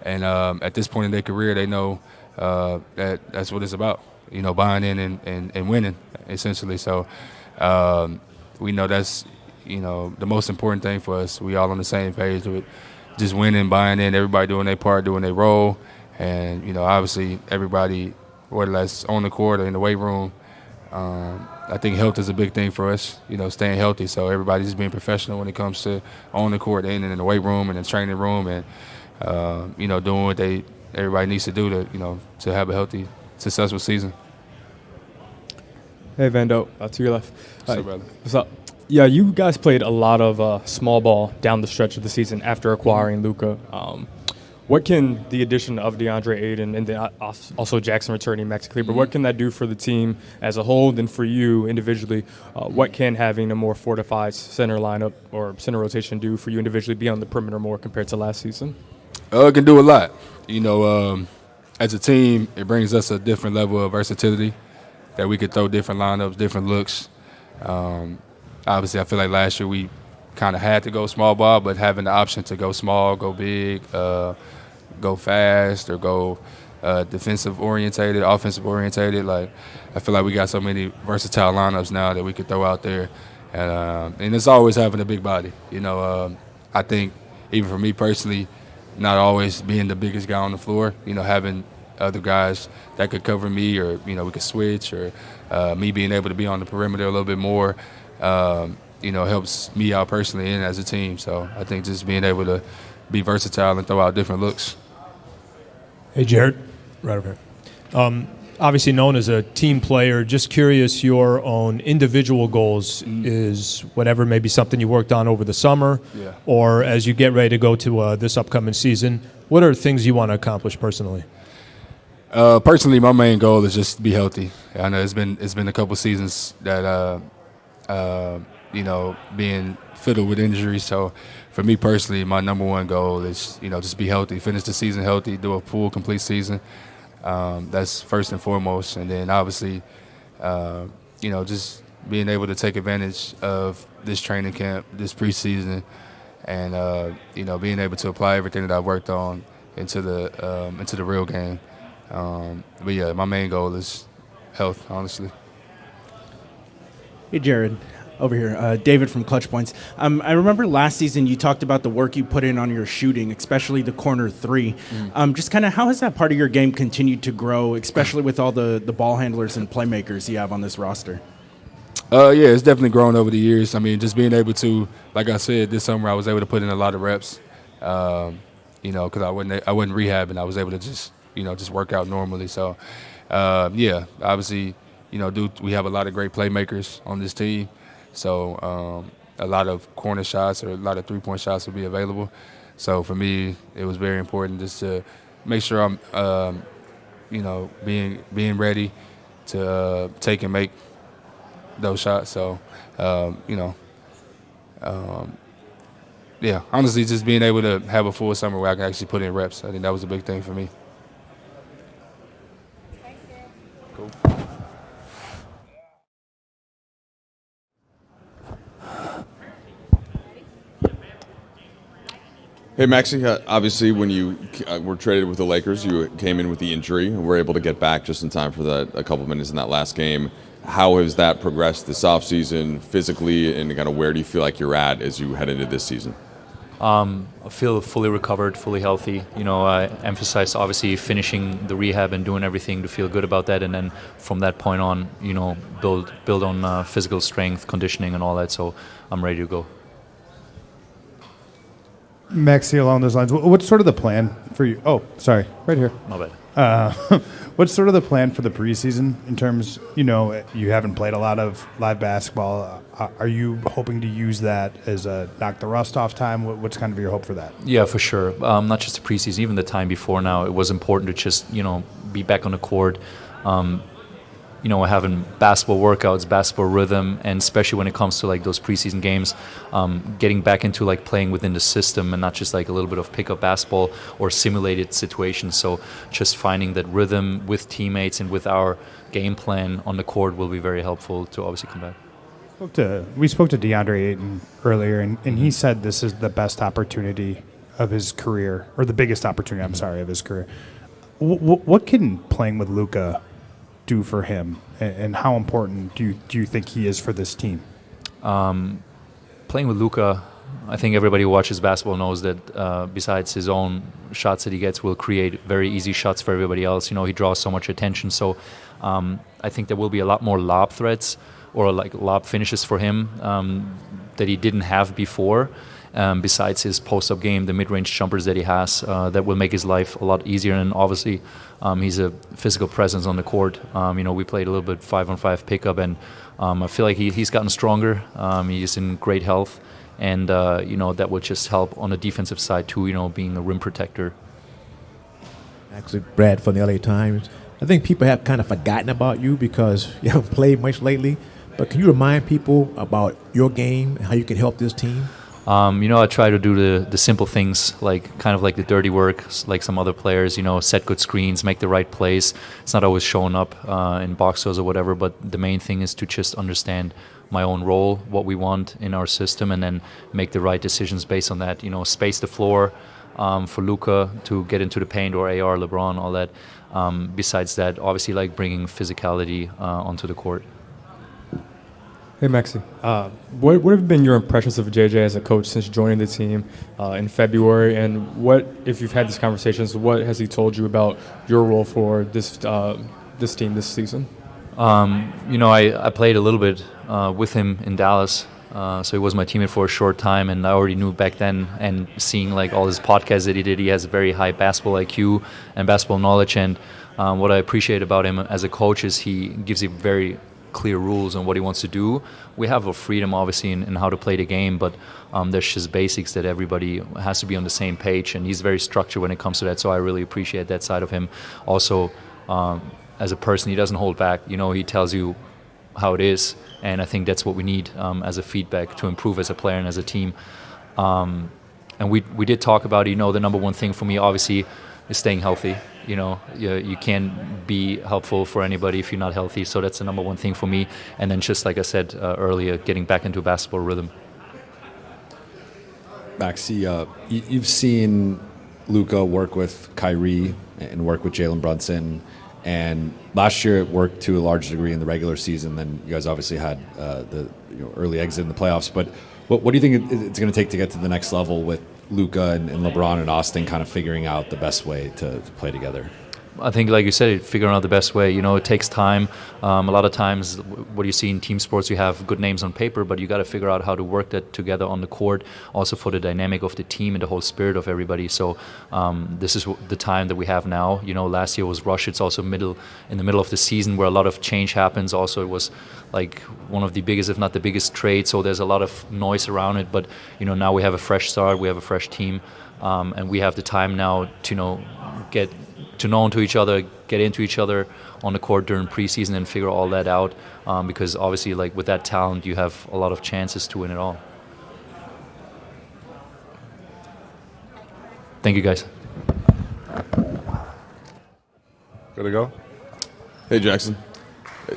and at this point in their career, they know that's what it's about. Buying in and winning essentially. So. we know that's, the most important thing for us. We all on the same page with just winning, buying in, everybody doing their part, doing their role. And, obviously everybody, whether that's on the court or in the weight room, I think health is a big thing for us, staying healthy. So everybody's just being professional when it comes to on the court and in the weight room and in the training room and, doing what everybody needs to do to have a healthy, successful season. Hey, Vando, to your left. What's up, brother? What's up? Yeah, you guys played a lot of small ball down the stretch of the season after acquiring Luka. What can the addition of DeAndre Ayton and then also Jackson returning Maxi Kleber, what can that do for the team as a whole and for you individually? What can having a more fortified center lineup or center rotation do for you individually, be on the perimeter more compared to last season? It can do a lot. As a team, it brings us a different level of versatility that we could throw different lineups, different looks. Obviously, I feel like last year we kind of had to go small ball, but having the option to go small, go big, go fast, or go defensive orientated, offensive orientated, like I feel like we got so many versatile lineups now that we could throw out there, and it's always having a big body. I think even for me personally, not always being the biggest guy on the floor, having other guys that could cover me, or we could switch, or me being able to be on the perimeter a little bit more. Helps me out personally and as a team. So I think just being able to be versatile and throw out different looks. Hey, Jared. Right over here. Obviously known as a team player, just curious, your own individual goals is whatever, maybe something you worked on over the summer, or as you get ready to go to this upcoming season, what are things you want to accomplish personally? Personally, my main goal is just to be healthy. I know it's been a couple seasons that being fiddled with injuries. So for me personally, my number one goal is, just be healthy, finish the season healthy, do a full, complete season. That's first and foremost. And then obviously, just being able to take advantage of this training camp, this preseason, and, being able to apply everything that I've worked on into the real game. But yeah, my main goal is health, honestly. Hey, Jared, over here. David from Clutch Points. I remember last season you talked about the work you put in on your shooting, especially the corner three. Just kind of how has that part of your game continued to grow, especially with all the ball handlers and playmakers you have on this roster? Yeah, it's definitely grown over the years. I mean, just being able to, like I said, this summer I was able to put in a lot of reps, because I wasn't rehabbing. I was able to just work out normally. So, yeah, obviously, we have a lot of great playmakers on this team. So a lot of corner shots or a lot of three-point shots will be available. So for me, it was very important just to make sure I'm, being ready to take and make those shots. So, yeah, honestly, just being able to have a full summer where I can actually put in reps, I think that was a big thing for me. Cool. Hey, Maxi, obviously when you were traded with the Lakers, you came in with the injury and were able to get back just in time for a couple minutes in that last game. How has that progressed this offseason physically, and kind of where do you feel like you're at as you head into this season? I feel fully recovered, fully healthy. I emphasized obviously finishing the rehab and doing everything to feel good about that, and then from that point on, build on physical strength, conditioning, and all that. So I'm ready to go. Maxi, along those lines, what's sort of the plan for you? Oh, sorry, right here. My bad. What's sort of the plan for the preseason in terms, you haven't played a lot of live basketball. Are you hoping to use that as a knock the rust off time? What's kind of your hope for that? Yeah, for sure. Not just the preseason, even the time before now, it was important to just, be back on the court. Having basketball workouts, basketball rhythm, and especially when it comes to like those preseason games, getting back into like playing within the system and not just like a little bit of pickup basketball or simulated situations. So just finding that rhythm with teammates and with our game plan on the court will be very helpful to obviously come back. We spoke to DeAndre Ayton earlier, and he said this is the best opportunity of his career, or the biggest opportunity, of his career. What can playing with Luka do for him, and how important do you think he is for this team? Playing with Luka, I think everybody who watches basketball knows that besides his own shots that he gets, will create very easy shots for everybody else. You know, he draws so much attention. So I think there will be a lot more lob threats or like lob finishes for him that he didn't have before. Besides his post-up game, the mid-range jumpers that he has, that will make his life a lot easier. And obviously, he's a physical presence on the court. You know, we played a little bit 5-on-5 pickup, and I feel like he's gotten stronger. He's in great health, and you know, that will just help on the defensive side too. You know, being a rim protector. Actually, Brad from the LA Times. I think people have kind of forgotten about you because you haven't played much lately. But can you remind people about your game and how you can help this team? You know, I try to do the simple things, like kind of like the dirty work, like some other players, you know, set good screens, make the right plays. It's not always showing up in box scores or whatever, but the main thing is to just understand my own role, what we want in our system, and then make the right decisions based on that. You know, space the floor for Luka to get into the paint, or AR, LeBron, all that. Besides that, obviously, like bringing physicality onto the court. Hey, Maxi. What have been your impressions of JJ as a coach since joining the team in February? And what, if you've had these conversations, what has he told you about your role for this team this season? You know, I played a little bit with him in Dallas. So he was my teammate for a short time, and I already knew back then, and seeing like all his podcasts that he did, he has a very high basketball IQ and basketball knowledge. And what I appreciate about him as a coach is he gives you very clear rules on what he wants to do. We have a freedom, obviously, in how to play the game, but there's just basics that everybody has to be on the same page, and he's very structured when it comes to that, so I really appreciate that side of him. Also, as a person, he doesn't hold back. You know, he tells you how it is, and I think that's what we need as a feedback to improve as a player and as a team. And we did talk about, you know, the number one thing for me, obviously, is staying healthy. You know, you can't be helpful for anybody if you're not healthy. So that's the number one thing for me. And then just like I said earlier, getting back into a basketball rhythm. Maxi, you've seen Luka work with Kyrie and work with Jalen Brunson. And last year it worked to a large degree in the regular season. Then you guys obviously had the early exit in the playoffs. But what do you think it's going to take to get to the next level with Luka and LeBron and Austin kind of figuring out the best way to play together? I think, like you said, figuring out the best way. You know, it takes time. A lot of times, what you see in team sports, you have good names on paper, but you got to figure out how to work that together on the court, also for the dynamic of the team and the whole spirit of everybody. So this is the time that we have now. You know, last year was rush. It's also in the middle of the season where a lot of change happens. Also, it was like one of the biggest, if not the biggest, trade. So there's a lot of noise around it. But you know, now we have a fresh start. We have a fresh team, and we have the time now to, you know, get to know each other, get into each other on the court during preseason and figure all that out, because obviously, like with that talent, you have a lot of chances to win it all. Thank you, guys. Good to go? Hey, Jackson.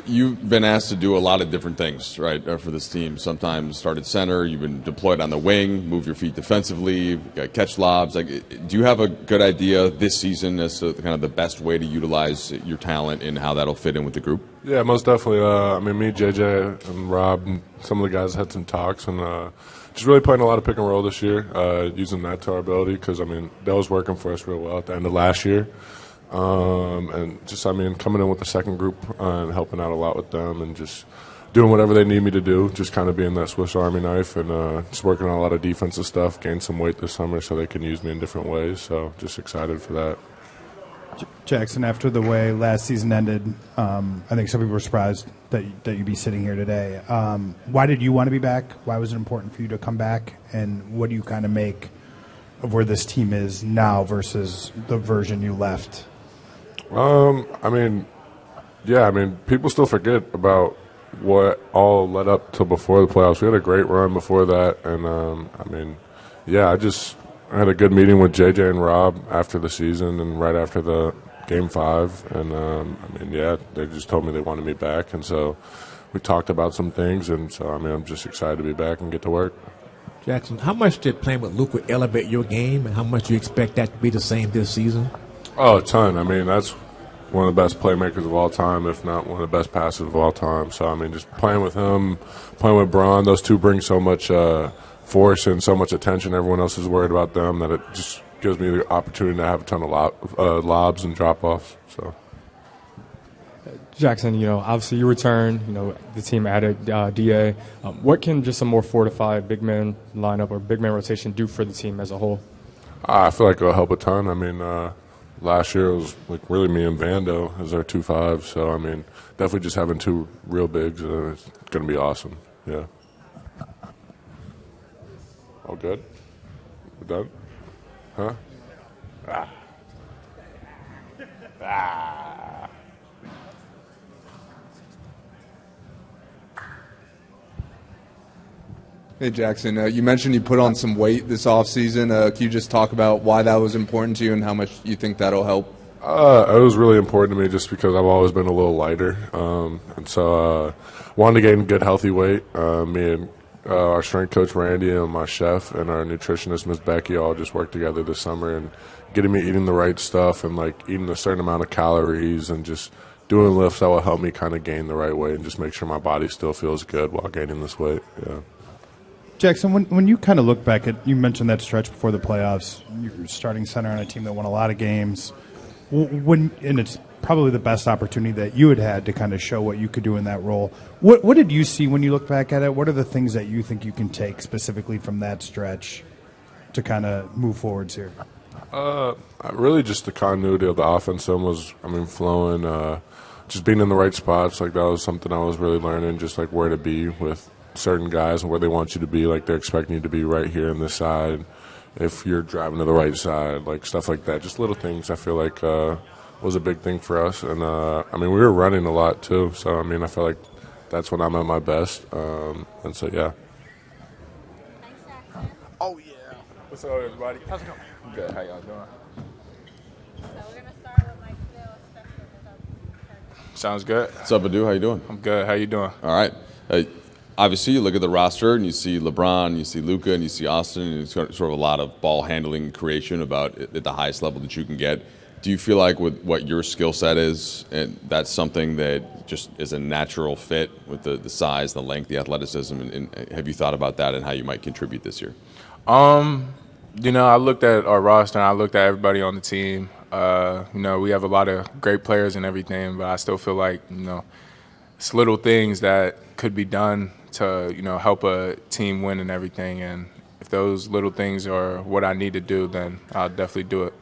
You've been asked to do a lot of different things, right, for this team. Sometimes start at center, you've been deployed on the wing, move your feet defensively, catch lobs. Like, do you have a good idea this season as to kind of the best way to utilize your talent and how that'll fit in with the group? Yeah, most definitely. I mean, me, JJ, and Rob, and some of the guys had some talks, and just really playing a lot of pick and roll this year, using that to our ability, because, I mean, that was working for us real well at the end of last year. And just, I mean, coming in with the second group and helping out a lot with them and just doing whatever they need me to do, just kind of being that Swiss Army knife and just working on a lot of defensive stuff, gained some weight this summer so they can use me in different ways. So just excited for that. Jackson, after the way last season ended, I think some people were surprised that you'd be sitting here today. Why did you want to be back? Why was it important for you to come back? And what do you kind of make of where this team is now versus the version you left? I mean, yeah, I mean, people still forget about what all led up to before the playoffs. We had a great run before that, and I mean, yeah, I had a good meeting with JJ and Rob after the season and right after the Game 5, and I mean, yeah, they just told me they wanted me back, and so we talked about some things, and so, I mean, I'm just excited to be back and get to work. Jackson, how much did playing with Luka elevate your game, and how much do you expect that to be the same this season? Oh, a ton. I mean, that's one of the best playmakers of all time, if not one of the best passers of all time. So, I mean, just playing with him, playing with Bron, those two bring so much force and so much attention. Everyone else is worried about them that it just gives me the opportunity to have a ton of lobs and drop-offs. So. Jackson, obviously you return, the team added DA. What can just a more fortified big man lineup or big man rotation do for the team as a whole? I feel like it'll help a ton. I mean, last year it was like really me and Vando as our 2-5. So, I mean, definitely just having two real bigs, it's going to be awesome. Yeah. All good? We're done? Huh? Hey, Jackson, you mentioned you put on some weight this offseason. Can you just talk about why that was important to you and how much you think that'll help? It was really important to me just because I've always been a little lighter. And so wanted to gain good, healthy weight. Me and our strength coach, Randy, and my chef and our nutritionist, Ms. Becky, all just worked together this summer and getting me eating the right stuff and, like, eating a certain amount of calories and just doing lifts that will help me kind of gain the right weight and just make sure my body still feels good while gaining this weight. Yeah. Jackson, when you kind of look back at, you mentioned that stretch before the playoffs, you're starting center on a team that won a lot of games, and it's probably the best opportunity that you had to kind of show what you could do in that role. What did you see when you look back at it? What are the things that you think you can take specifically from that stretch to kind of move forwards here? Really just the continuity of the offense was, flowing, just being in the right spots. Like, that was something I was really learning, just like where to be with certain guys and where they want you to be. Like, they're expecting you to be right here in this side if you're driving to the right side, like stuff like that. Just little things I feel like was a big thing for us. And, we were running a lot too. So, I feel like that's when I'm at my best. And so, yeah. Oh, yeah. What's up, everybody? How's it going? I'm good. How y'all doing? Sounds good. What's up, Adu? How you doing? I'm good. How you doing? All right. Obviously, you look at the roster and you see LeBron, you see Luka, and you see Austin, and it's sort of a lot of ball handling creation about at the highest level that you can get. Do you feel like with what your skill set is, and that's something that just is a natural fit with the size, the length, the athleticism, and have you thought about that and how you might contribute this year? I looked at our roster and I looked at everybody on the team. We have a lot of great players and everything, but I still feel like, it's little things that could be done to, help a team win and everything. And if those little things are what I need to do, then I'll definitely do it.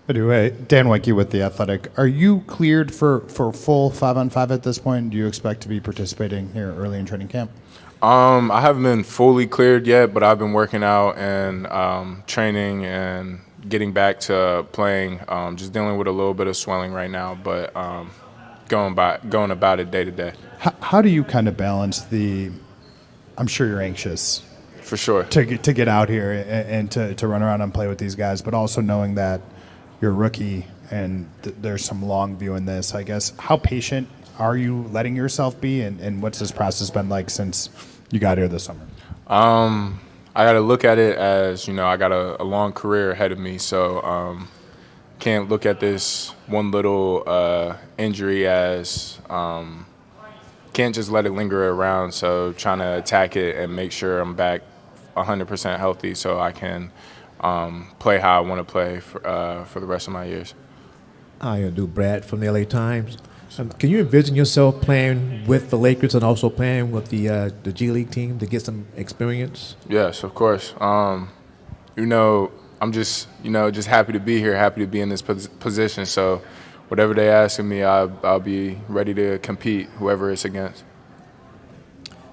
I do. Hey, Dan Weinke with The Athletic. Are you cleared for full 5-on-5 at this point? Do you expect to be participating here early in training camp? I haven't been fully cleared yet, but I've been working out and training and getting back to playing. Just dealing with a little bit of swelling right now, but going about it day to day. How do you kind of balance I'm sure you're anxious. For sure. To get out here and to run around and play with these guys, but also knowing that you're a rookie and there's some long view in this, I guess. How patient are you letting yourself be, and what's this process been like since you got here this summer? I got to look at it as, I got a long career ahead of me, so can't look at this one little injury as can't just let it linger around. So trying to attack it and make sure I'm back 100% healthy so I can play how I want to play for the rest of my years. I do Brad from the LA Times. Can you envision yourself playing with the Lakers and also playing with the G League team to get some experience? Yes, of course. I'm just happy to be here, happy to be in this position. So whatever they ask of me, I'll be ready to compete, whoever it's against.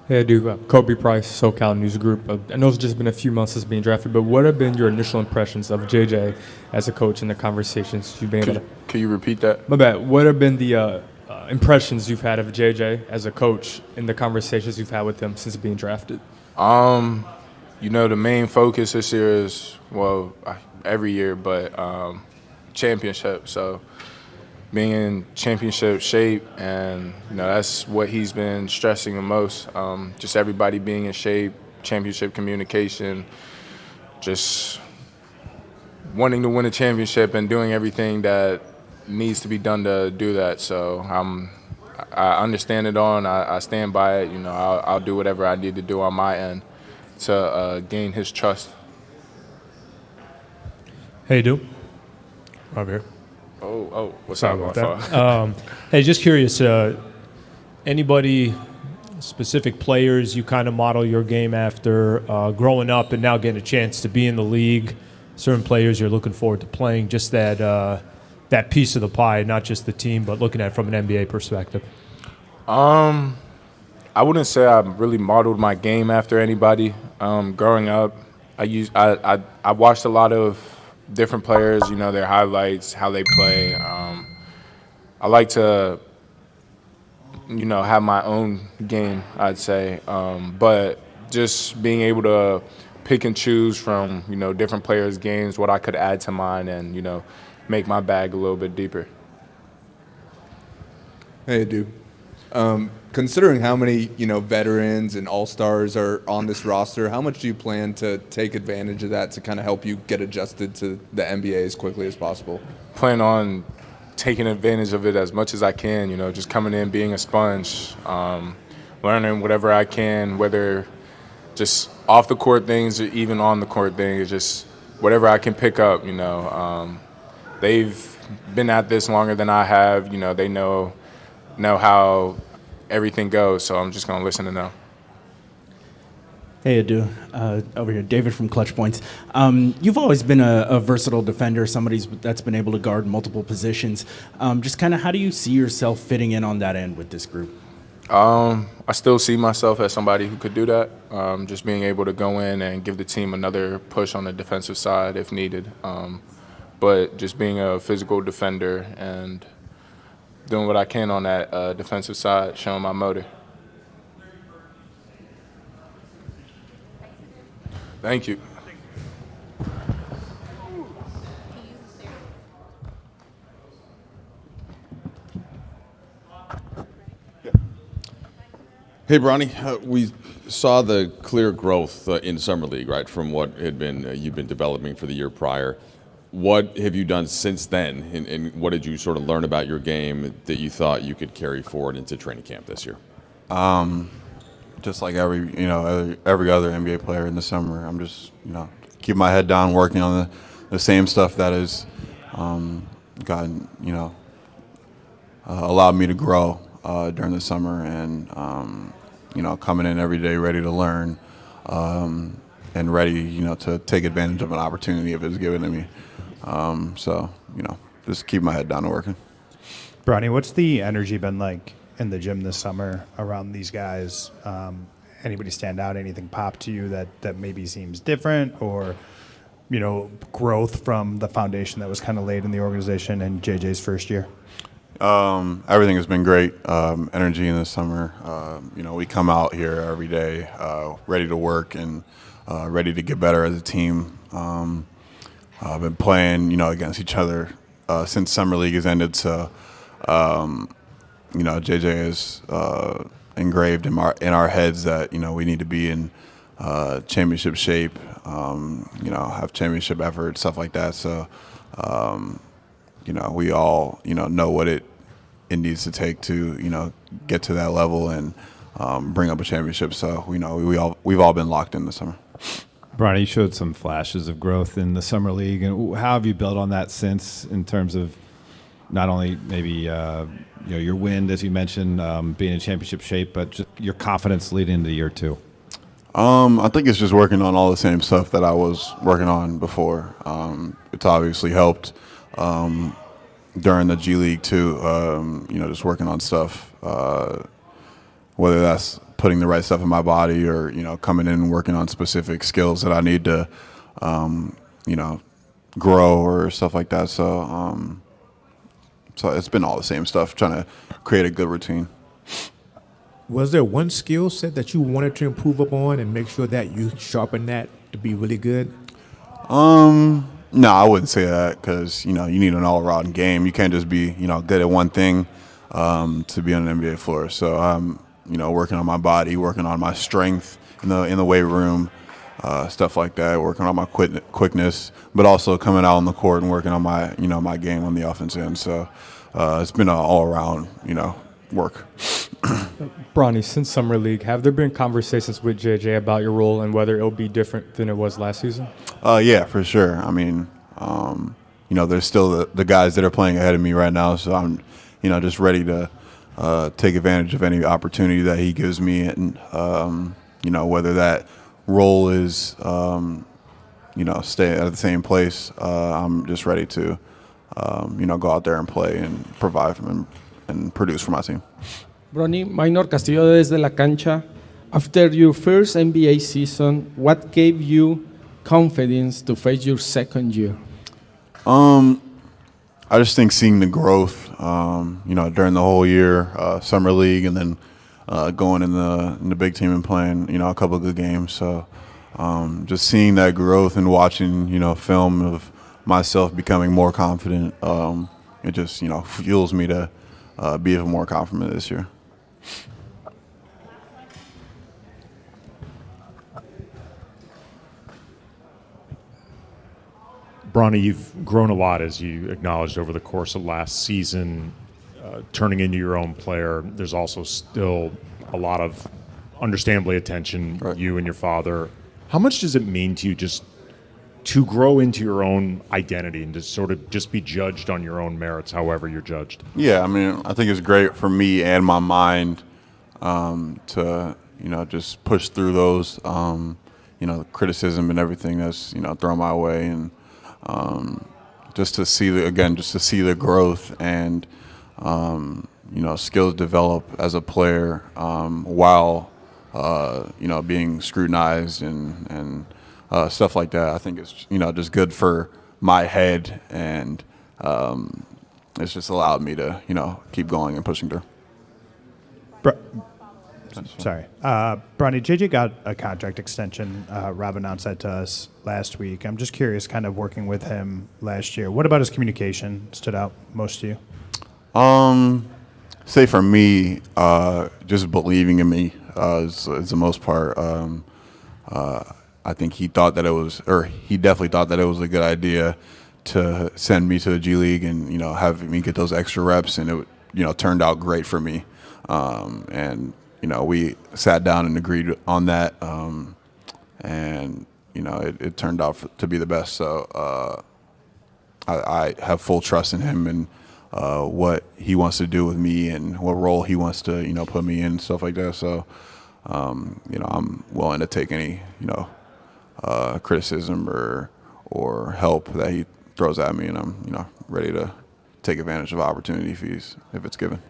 Hey, I do. Kobe Price, SoCal News Group. I know it's just been a few months since being drafted, but what have been your initial impressions of JJ as a coach and the conversations you've been able to? Can you repeat that? My bad. What have been the impressions you've had of JJ as a coach and the conversations you've had with him since being drafted? The main focus this year is, every year, but championship. So being in championship shape, and that's what he's been stressing the most. Just everybody being in shape, championship communication, just wanting to win a championship and doing everything that needs to be done to do that. So I understand it all, and I stand by it. I'll do whatever I need to do on my end to gain his trust. Hey, dude. Rob here. Oh, what's Sorry up, about that. Hey, just curious, anybody, specific players you kind of model your game after growing up and now getting a chance to be in the league, certain players you're looking forward to playing, just that piece of the pie, not just the team, but looking at it from an NBA perspective? I wouldn't say I really modeled my game after anybody. Growing up, I watched a lot of different players, their highlights, how they play. I like to, have my own game, I'd say. But just being able to pick and choose from, different players' games, what I could add to mine and, make my bag a little bit deeper. Hey, dude. Considering how many, veterans and all-stars are on this roster, how much do you plan to take advantage of that to kind of help you get adjusted to the NBA as quickly as possible? Plan on taking advantage of it as much as I can, just coming in, being a sponge, learning whatever I can, whether just off the court things or even on the court things, just whatever I can pick up, They've been at this longer than I have, they know how everything goes, so I'm just going to listen to them. Hey, Adu. Over here, David from Clutch Points. You've always been a versatile defender, somebody that's been able to guard multiple positions. Just kind of how do you see yourself fitting in on that end with this group? I still see myself as somebody who could do that, just being able to go in and give the team another push on the defensive side if needed. But just being a physical defender and doing what I can on that defensive side, showing my motor. Thank you. Hey, Bronny, we saw the clear growth in Summer League, right, from what had been you've been developing for the year prior. What have you done since then, and what did you sort of learn about your game that you thought you could carry forward into training camp this year? Just like every other NBA player in the summer, I'm just keep my head down, working on the same stuff that has gotten allowed me to grow during the summer, and coming in every day ready to learn and ready to take advantage of an opportunity if it's given to me. Just keep my head down and working. Bronny, what's the energy been like in the gym this summer around these guys? Anybody stand out? Anything pop to you that maybe seems different, or growth from the foundation that was kind of laid in the organization in JJ's first year? Everything has been great. Energy in the summer. We come out here every day ready to work and ready to get better as a team. I've been playing, against each other since Summer League has ended. So, JJ is engraved in our heads that we need to be in championship shape. Have championship effort, stuff like that. So, we all know what it needs to take to get to that level and bring up a championship. So we've all been locked in this summer. Bronny, you showed some flashes of growth in the summer league, and how have you built on that since, in terms of not only maybe your win, as you mentioned, being in championship shape, but just your confidence leading into year two? I think it's just working on all the same stuff that I was working on before. It's obviously helped during the G League too. Just working on stuff, whether that's putting the right stuff in my body or coming in and working on specific skills that I need to grow or stuff like that. So it's been all the same stuff, trying to create a good routine. Was there one skill set that you wanted to improve upon and make sure that you sharpen that to be really good? No, I wouldn't say that, because you need an all-around game. You can't just be good at one thing to be on an NBA floor. So I'm working on my body, working on my strength in the weight room, stuff like that, working on my quickness, but also coming out on the court and working on my my game on the offense end. So it's been an all-around work. Bronny, since Summer League, have there been conversations with JJ about your role and whether it'll be different than it was last season? Yeah, for sure. I mean, there's still the guys that are playing ahead of me right now, so I'm, just ready to take advantage of any opportunity that he gives me, and whether that role is, stay at the same place. I'm just ready to, go out there and play and provide and produce for my team. Bronny, Minor Castillo desde la cancha. After your first NBA season, what gave you confidence to face your second year? I just think seeing the growth, during the whole year, summer league, and then going in the big team and playing, a couple of good games. So just seeing that growth and watching, film of myself becoming more confident, it just, fuels me to be even more confident this year. Bronny, you've grown a lot, as you acknowledged, over the course of last season, turning into your own player. There's also still a lot of, understandably, attention, you and your father. How much does it mean to you just to grow into your own identity and to sort of just be judged on your own merits, however you're judged? Yeah, I mean, I think it's great for me and my mind to, just push through those, the criticism and everything that's, thrown my way, and just to see the growth and skills develop as a player while being scrutinized and stuff like that. I think it's just good for my head, and it's just allowed me to keep going and pushing through. Sorry. Bronny, JJ got a contract extension. Rob announced that to us last week. I'm just curious, kind of working with him last year, what about his communication stood out most to you? Say for me, just believing in me is the most part. I think he thought that he definitely thought that it was a good idea to send me to the G League and, have me get those extra reps, and it, turned out great for me. And we sat down and agreed on that, and it turned out to be the best. So I have full trust in him and what he wants to do with me and what role he wants to put me in, stuff like that. So I'm willing to take any criticism or help that he throws at me, and I'm ready to take advantage of opportunity if it's given.